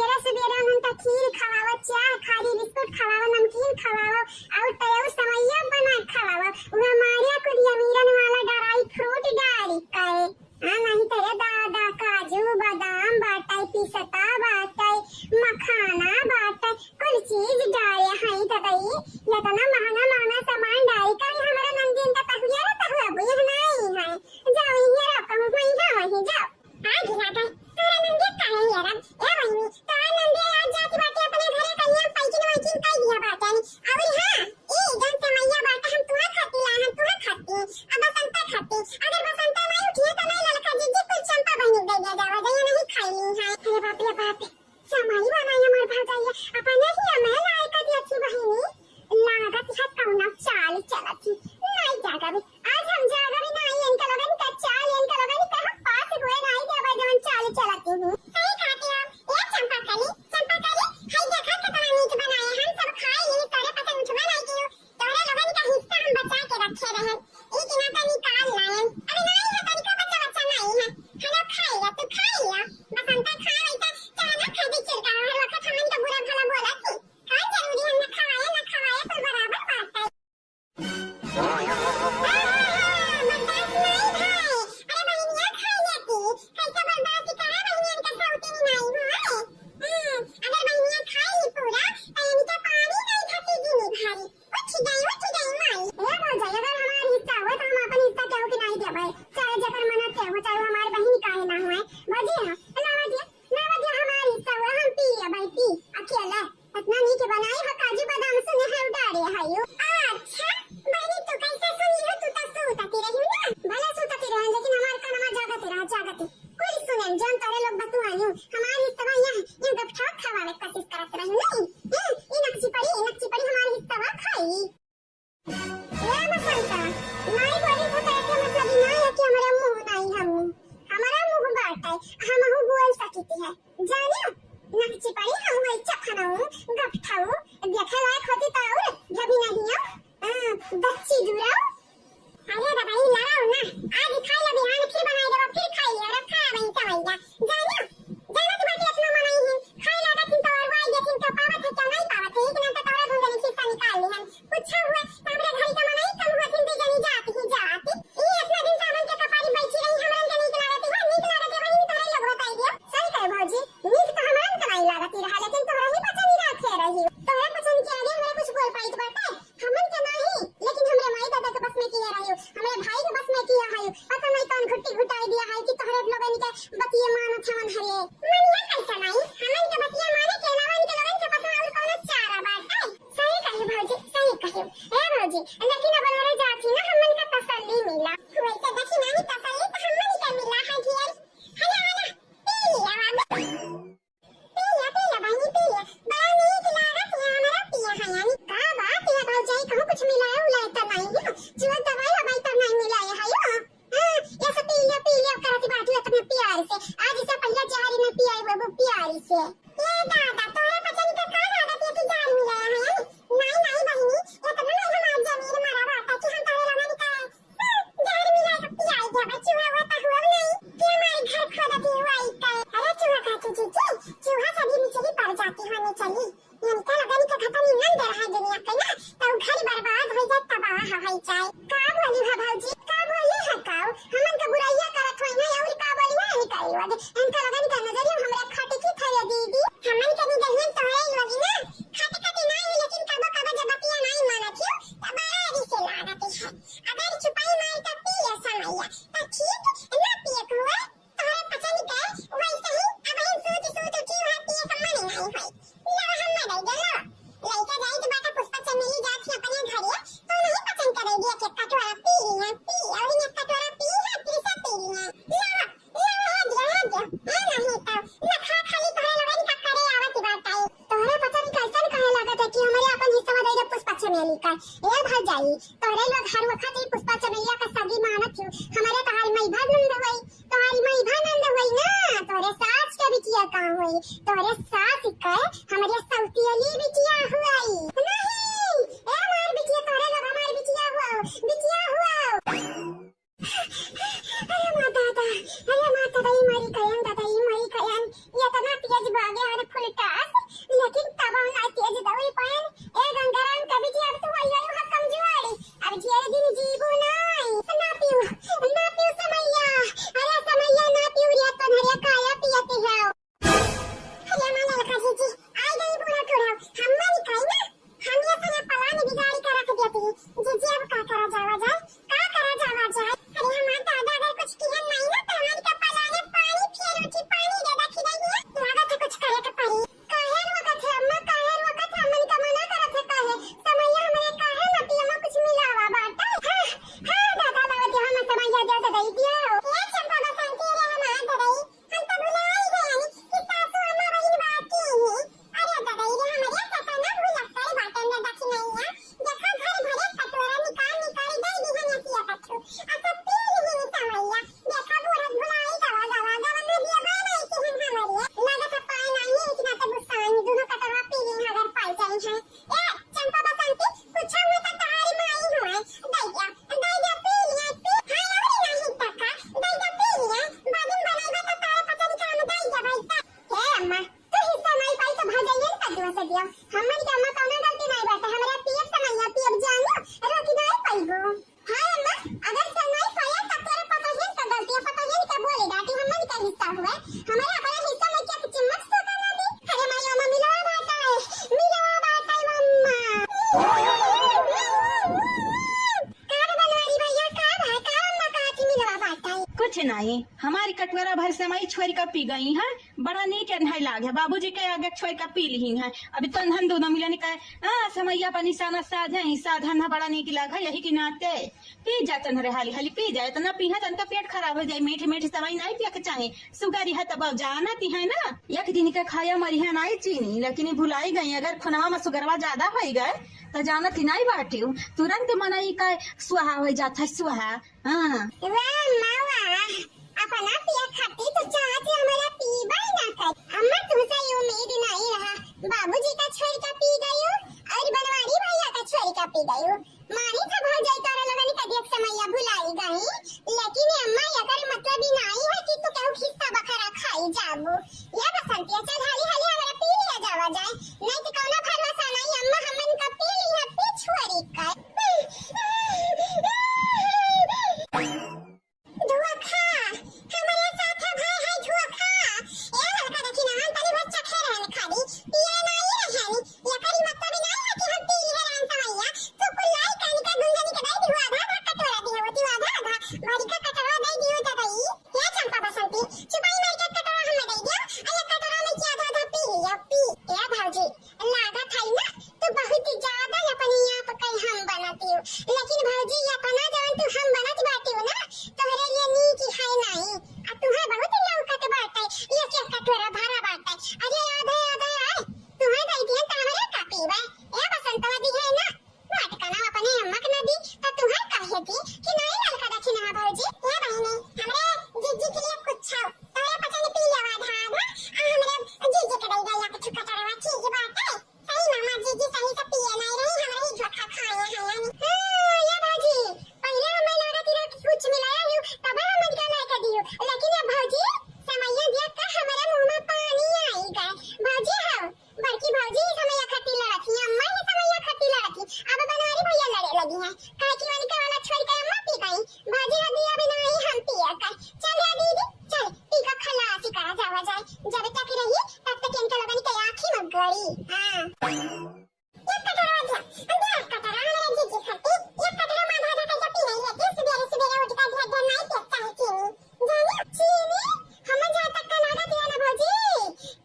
ना सुबेरा उनका खीर खवावा चाय खाली बिस्कुट खवावा नमकीन खवावा और तयो समैया बना खवावा वो मारिया को दिया मीरन वाला ड्राई फ्रूट डाली करे नहीं तेरे दादा काजू बादाम बाटाई पिसता बाटाई मखाना बाटाई कुल चीज डाले हैं ततई ये तो ना महंगा सामान डाली कर हमारा नंदियन का तहुया रहता हुआ बुझ नहीं है जाओ ये रखो वहीं जाओ आज ना गए तेरा नंदिया काहे ये रब ए वहीं तो नंदिया आज जाती बाटे अपने घरे कहिया पैकिन वैकिन कई दिया बाटे और हां ए जन समैया बाटा हम तुहा खाती ला हम तुहा खाती अब बसंता खाती अगर बसंता नहीं उठी तो मैं ललका जी कुछ चंपा बहनी दे दे जावा दे नहीं खाई ली है अरे बाप रे बाप समाई बनाई हमार भाजाई अपने ही हमें लायक दी अच्छी बहनी लागत है कौना अकेला इतना नीक बनाई हो काजू बादाम सुने है उडारे है यो। अच्छा बहनी तू कैसे सुनी हो, तू तो सुताती रही ना, भले सुताती रही लेकिन हमार कानमा जागती कोई सुने जन तारे लोग बतुआनी हमारी हिस्सा यहाँ गपठा खवावे कोशिश करत रही नहीं ई नक्ची पड़ी हमारी हिस्सा खाई। ए बसंता नहीं बोली तो कहते मतलब ना है कि हमारा मुंह नहीं हमारा मुंह बाटा है हम हूं बोल सकती है जानियो नक्ची पड़ी हम है चखनाऊ गपठाऊ देखे लायक होती तो और जब नहीं हो बच्ची दुराओ। अरे दवाई लगाओ ना, आज खाई लो बिहान फिर बनाई दो फिर खाई लो और खा वहीं चलेगा जानियो जाना तुम्हारी इतना मनाई है खाई लो लेकिन तो और वाई लेकिन तो पावत है क्या नहीं पावत है इतना तो तोरा ढूंढने की खिस्सा निकाल ली हम कुछ हुआ हमरे घड़ी का मनाई कम हुआ दिन जनी जाती ये इतना दिन सावन के कपारी बैठी रही हमरन के नीक लागती है वही तोरे लोग बताई दियो सही कहे भौजी नीक तो हमरन के नहीं लागती रहा लेकिन तोरा ही पसंद नहीं रखे रही तोरा पसंद के आगे हमरा कुछ बोल पाई तो बता हमन के नहीं लेकिन हमरे माई दादा के बस में किया रही हमरे भाई के बस में किया है पता नहीं कौन घुट्टी घुटाई दिया है कि तोहरे लोगन के बतिये मानो छवन हरे मनिया कैसा नहीं हमन के बतिये माने के अलावा इनके लोगन के पता और कौन चारा बात है सही कहे भौजी सही कहे ए भौजी लेकिन अब हमारे जाती ना हमन का तसल्ली मिला वैसे देखी नहीं तसल्ली तो हमन के मिला है घेर हला पिया बहनी पिया बड़ा नीक लागत है हमारा पिया है यानी का बात है भौजी कहूं कुछ मिला है उला तो नहीं है जो दवाई हवाई तो नहीं मिला है यो ये सब पी लिया करती बात है अपने प्यार से आज से पहले जहरी में पिया है वो प्यारी से ये दादा तोरे पता नहीं का आदत है कि जान मिला है नहीं बहनी ये तो नहीं हमारा जमीन मारा बात है कि हम तारे लगाने का जहर मिला तो पिया है जब चूहा होता हुआ नहीं कि हमारे घर खोदती हुआ इतना अरे चूहा खाती थी चूहा सभी नीचे पड़ जाती होने चली इनका लगाने का खत्म नहीं दे रहा है दुनिया पे ना तो घर बर्बाद हो जाए तबाह हो जाए का बोली है भौजी का बोली है काऊ हमन का बुराइयां करत होई ना और का बोली है निकाली वादे इनका लगाने का नजरिया हमरा खाटे की था दीदी हमन के नहीं दहिन तो है लगी ना खाटे का नहीं लेकिन कबो जब बतिया नहीं मानत हो तब आरी से लागत है अगर छुपाई मार का पिया समैया तो ठीक ना पिया को तोरे पसंद के वैसे ही अब हम सोच की हाथी का मन नहीं होई ला हम नहीं गलो लइका जाई तो बाटा पुष्पा चमेली जाती अपने घरे तो नहीं पसंद करे दिया के कटोरा पी और ये कटोरा पी है फिर से पी ला है दिया नहीं तो ना खाली तोरे लगन का करे आवत बात आई तोरे पता नहीं कैसन कहे लागत है कि हमारे अपन हिस्सा दे दे पुष्पा चमेली का ए भौजाई तोरे लोग हर वक्त ही पुष्पा चमेलिया का सगी मानत हो हमारे तहार मई भानंद होई तोहारी मई भानंद होई ना तोरे सास के बिटिया का होई तोरे सास के हमारे सौतियली बिटिया हुई नहीं ए हमार बिटिया तोरे लोग हमार बिटिया हुआ अरे माता दाई मरी कयन ये तो ना तेज भागे और फुल टास लेकिन तब हम ना तेज दौड़ी पाए ए गंगाराम का बिटिया अब तो वही है कमजोरी अब जेरे दिन जीबो नहीं ना पियो समैया अरे समैया ना पियो रे तो हरिया काया पियते है अरे माला लखा जी आई गई पूरा थोड़ा हम नहीं खाई ना हम ये तो पलानी बिगाड़ी कर रख देती जी अब का करा जावा जाए अरे हमारा दादा अगर कुछ किया नहीं ना तो हमारी का पलाने पानी फिर उठी पानी दे रखी देगी लागत है कुछ करे के पड़ी काहे वक्त है अम्मा हमन का मना करत है काहे समैया हमारे काहे ना पिया कुछ मिलावा बाटा हां दादा लावत हम समैया दे तो दई दिया ये चंपा बसंती रे हमारा दई हम तो भुला ही गए कि सासू अम्मा बहन बात की अरे दादा ये हमारे पता ना भूल लगता है बाटन में दखी नहीं है देखो घर भरे कटोरा निकाल दे दी है पिया कटो अच्छा पी नहीं समैया देखो बुरा भुलाई दवा में दिया बाई की हमारी लागत पाए नहीं इतना तो गुस्सा दोनों कटोरा पी ली अगर पाई जाए है ए चंपा बसंती कुछ हुआ तो तारी माई हुआ दई दिया पी लिया हां और नहीं तका दई दिया पी लिया बादन बनाई बता तारे पता नहीं काम दई दिया भाई ए अम्मा तू हिस्सा नहीं पाई तो भाजाइए ना कदवा से दिया हमारी का अम्मा कौन गलती नहीं बात हमारा पियब समैया पियब जानो रोटी नहीं पाईगो हां अम्मा अगर से नहीं पाया तो तेरे पता है तो गलती पता है क्या बोले डाटी हमारी का हिस्सा हुआ हमारा अपना हिस्सा में क्या चिमच तो करना दी अरे माई अम्मा मिलावा बात है मम्मा का बनवारी भैया का भाई का अम्मा का की मिलावा बात है कुछ नहीं हमारी कटोरा भर से हमारी छोरी का पी गई है, बड़ा नीक नहीं लागे। बाबूजी के आगे छोरी का पी ली है, अभी तो धन दोनों मिलने का समैया पर निशाना साध है, साधन है बड़ा नीक लागा, यही के नाते पी जाते न हाली हाली पी जाए तो ना पी है तो पेट खराब हो जाए। मीठी मीठी दवाई नहीं पिया के चाहे, सुगारी है तब जाना ती है ना, एक दिन का खाया मरी है नहीं चीनी, लेकिन भुलाई गई। अगर खुनवा में सुगरवा ज्यादा हो गए तो जाना थी नहीं बाटी, तुरंत मनाई का सुहा हो जाता है सुहा। हाँ अपना पिया खाती तो चाहती हमारा पीबा ही ना कर। अम्मा तुमसे ये उम्मीद नहीं रहा, बाबूजी का छोरी का पी गई और बनवारी भैया का छोरी का पी गई। मानी था भाग जाए तारा लगनी कभी एक समैया भुलाई गई, लेकिन अम्मा अगर मतलब ही नहीं है कि तू कहू खिस्सा बखरा खाई जाबू। ये बसंतिया चल हाली हाली हमारा पी लिया जावा जाए, नहीं तो कौना भरोसा नहीं। अम्मा हमन का पी ली है पी छोरी का धुआ खा हमारे साथ भाई है धुआ खा। ये लड़का देखी ना तनी बहुत चखे रहन खाली पिए नहीं रहनी, ये करी मतलब नहीं है कि हम पी है रहन समैया तो कुल्लाई कानी का गुंजनी के दई दिवा आधा कटोरा दी होती आधा आधा भारी का कटोरा दई दियो त दई। ये चंपा बसंती चुपाई मार के कटोरा हम दे दियो, अरे कटोरा में क्या आधा आधा पी लिया पी। ये भाजी लागत है ना तो बहुत ज्यादा अपनी आप कहीं हम बनाती हो, लेकिन भाजी ये अपना जवन तू हम बनत बाटी हो ना तोहरे लिए नी की है नहीं। अब तुम्हें बहुत लौकत बाटे ये क्या कटोरा भरा बाटे, अरे आधा आधा आए तुम्हें दई दिया त हमरे का पीबे। ये बसंतवा दी है ना नाटकना अपने अम्मा के नदी तो तुम्हें कहे थी कि नहीं लड़का देखी ना भाजी। ये बहने हमरे जीजी के लिए कुछ छाओ तोरे पचन पी लेवा आधा आधा हमरे जीजी के दई गया कुछ कटोरा चीज बाटे सही मामा जीजी सही से पिए नहीं रही हमरे झोखा खाए है यानी। ये भाजी पहले हमें लगा तेरा कुछ मिलाया हूं तब हम क्या ला कर दियो, लेकिन ये भाजी समैया देख कर हमारे मुंह में पानी आई गए। भाजी हां बड़की भाजी समैया खती लड़की अम्मा ही समैया खती लड़की अब बनवारी भैया लड़े लगी है काहे कि वाली का वाला छोड़ के अम्मा पी गई। भाजी हदी अभी नहीं हम पिया कर चल या दीदी चल पी का खलासी करा जावा जाए, जब तक रही तब तक इनका लगन के आंखी में गड़ी। हां ये कटोरा दे अंदर कटोरा हमारे जीजी खाती ये कटोरा माधा आधा करके पी नहीं लेती, सवेरे सवेरे उठ कर ढेर ढेर नहीं पीता है चीनी जानी चीनी हम जहां तक का लागत है ना भाजी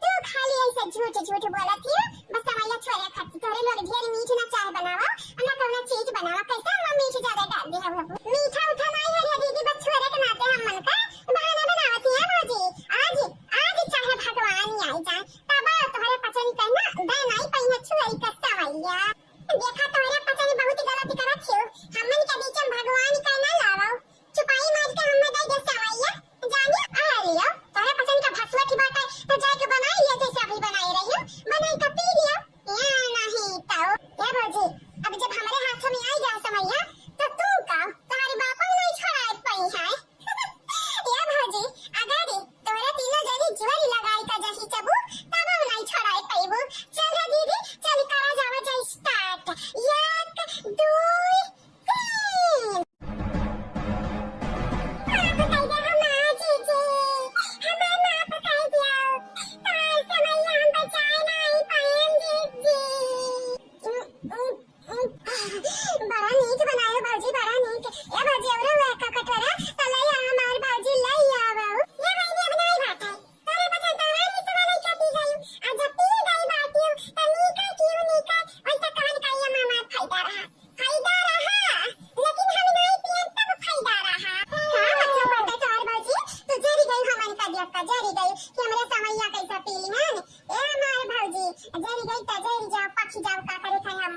तू खाली ऐसे झूठ झूठ बोलती है। बस समैया छोरे खाती तोरे लोग ढेर मीठ ना चाय बनावा ना कोना चीज बनावा कैसा हम मीठ ज्यादा डाल दे हम मीठा उठा नहीं है दीदी बस छोरे के नाते हम मन का बहाना बनावती है भाजी। आज आज चाहे भगवान ही आई जाए तब तोहरे पचन करना दे नहीं पहिया छोरी का समैया देखा तोहरे पचन बहुत गलती करत हो, हमन के बीच में भगवान का ना लावो चुपाई मार के हमें दे दे समैया जानी आ लियो तोहरे पचन का भसवा की बात है तो जाके बनाई लिया जैसे अभी बनाई रही हो बनाई का पी लियो या नहीं तो। ये भाजी अब जब हमारे हाथ में आई जाए समैया तो तू का तुम्हारे बापा नहीं छोड़ा पई है। ये भाजी अगर तोरे तीनों जरी ज्वेलरी लगाई का जही चबू तब नहीं छोड़ा पईबू। चल रे दीदी चल करा जावा जाए स्टार्ट 1 2 3 बड़ा नीट बनायो भाजी बड़ा नीट। ये भाजी और का कटोरा तलैया हमार भाजी लई आवो ये भाजी अब नहीं बात है तोरे पसंद तवारी से वाली का पी गई आज पी गई बाटी तनी का क्यों नहीं का ऐसा कान का ये मामा फायदा रहा लेकिन हम नहीं पिए तब फायदा रहा। हां मतलब बात चार भाजी तो जरी गई हमन का देख का जरी गई कि हमरे समैया कैसा पी ली ना ए हमार भाजी जरी गई त जरी जाओ पक्षी जाओ का करे थे हम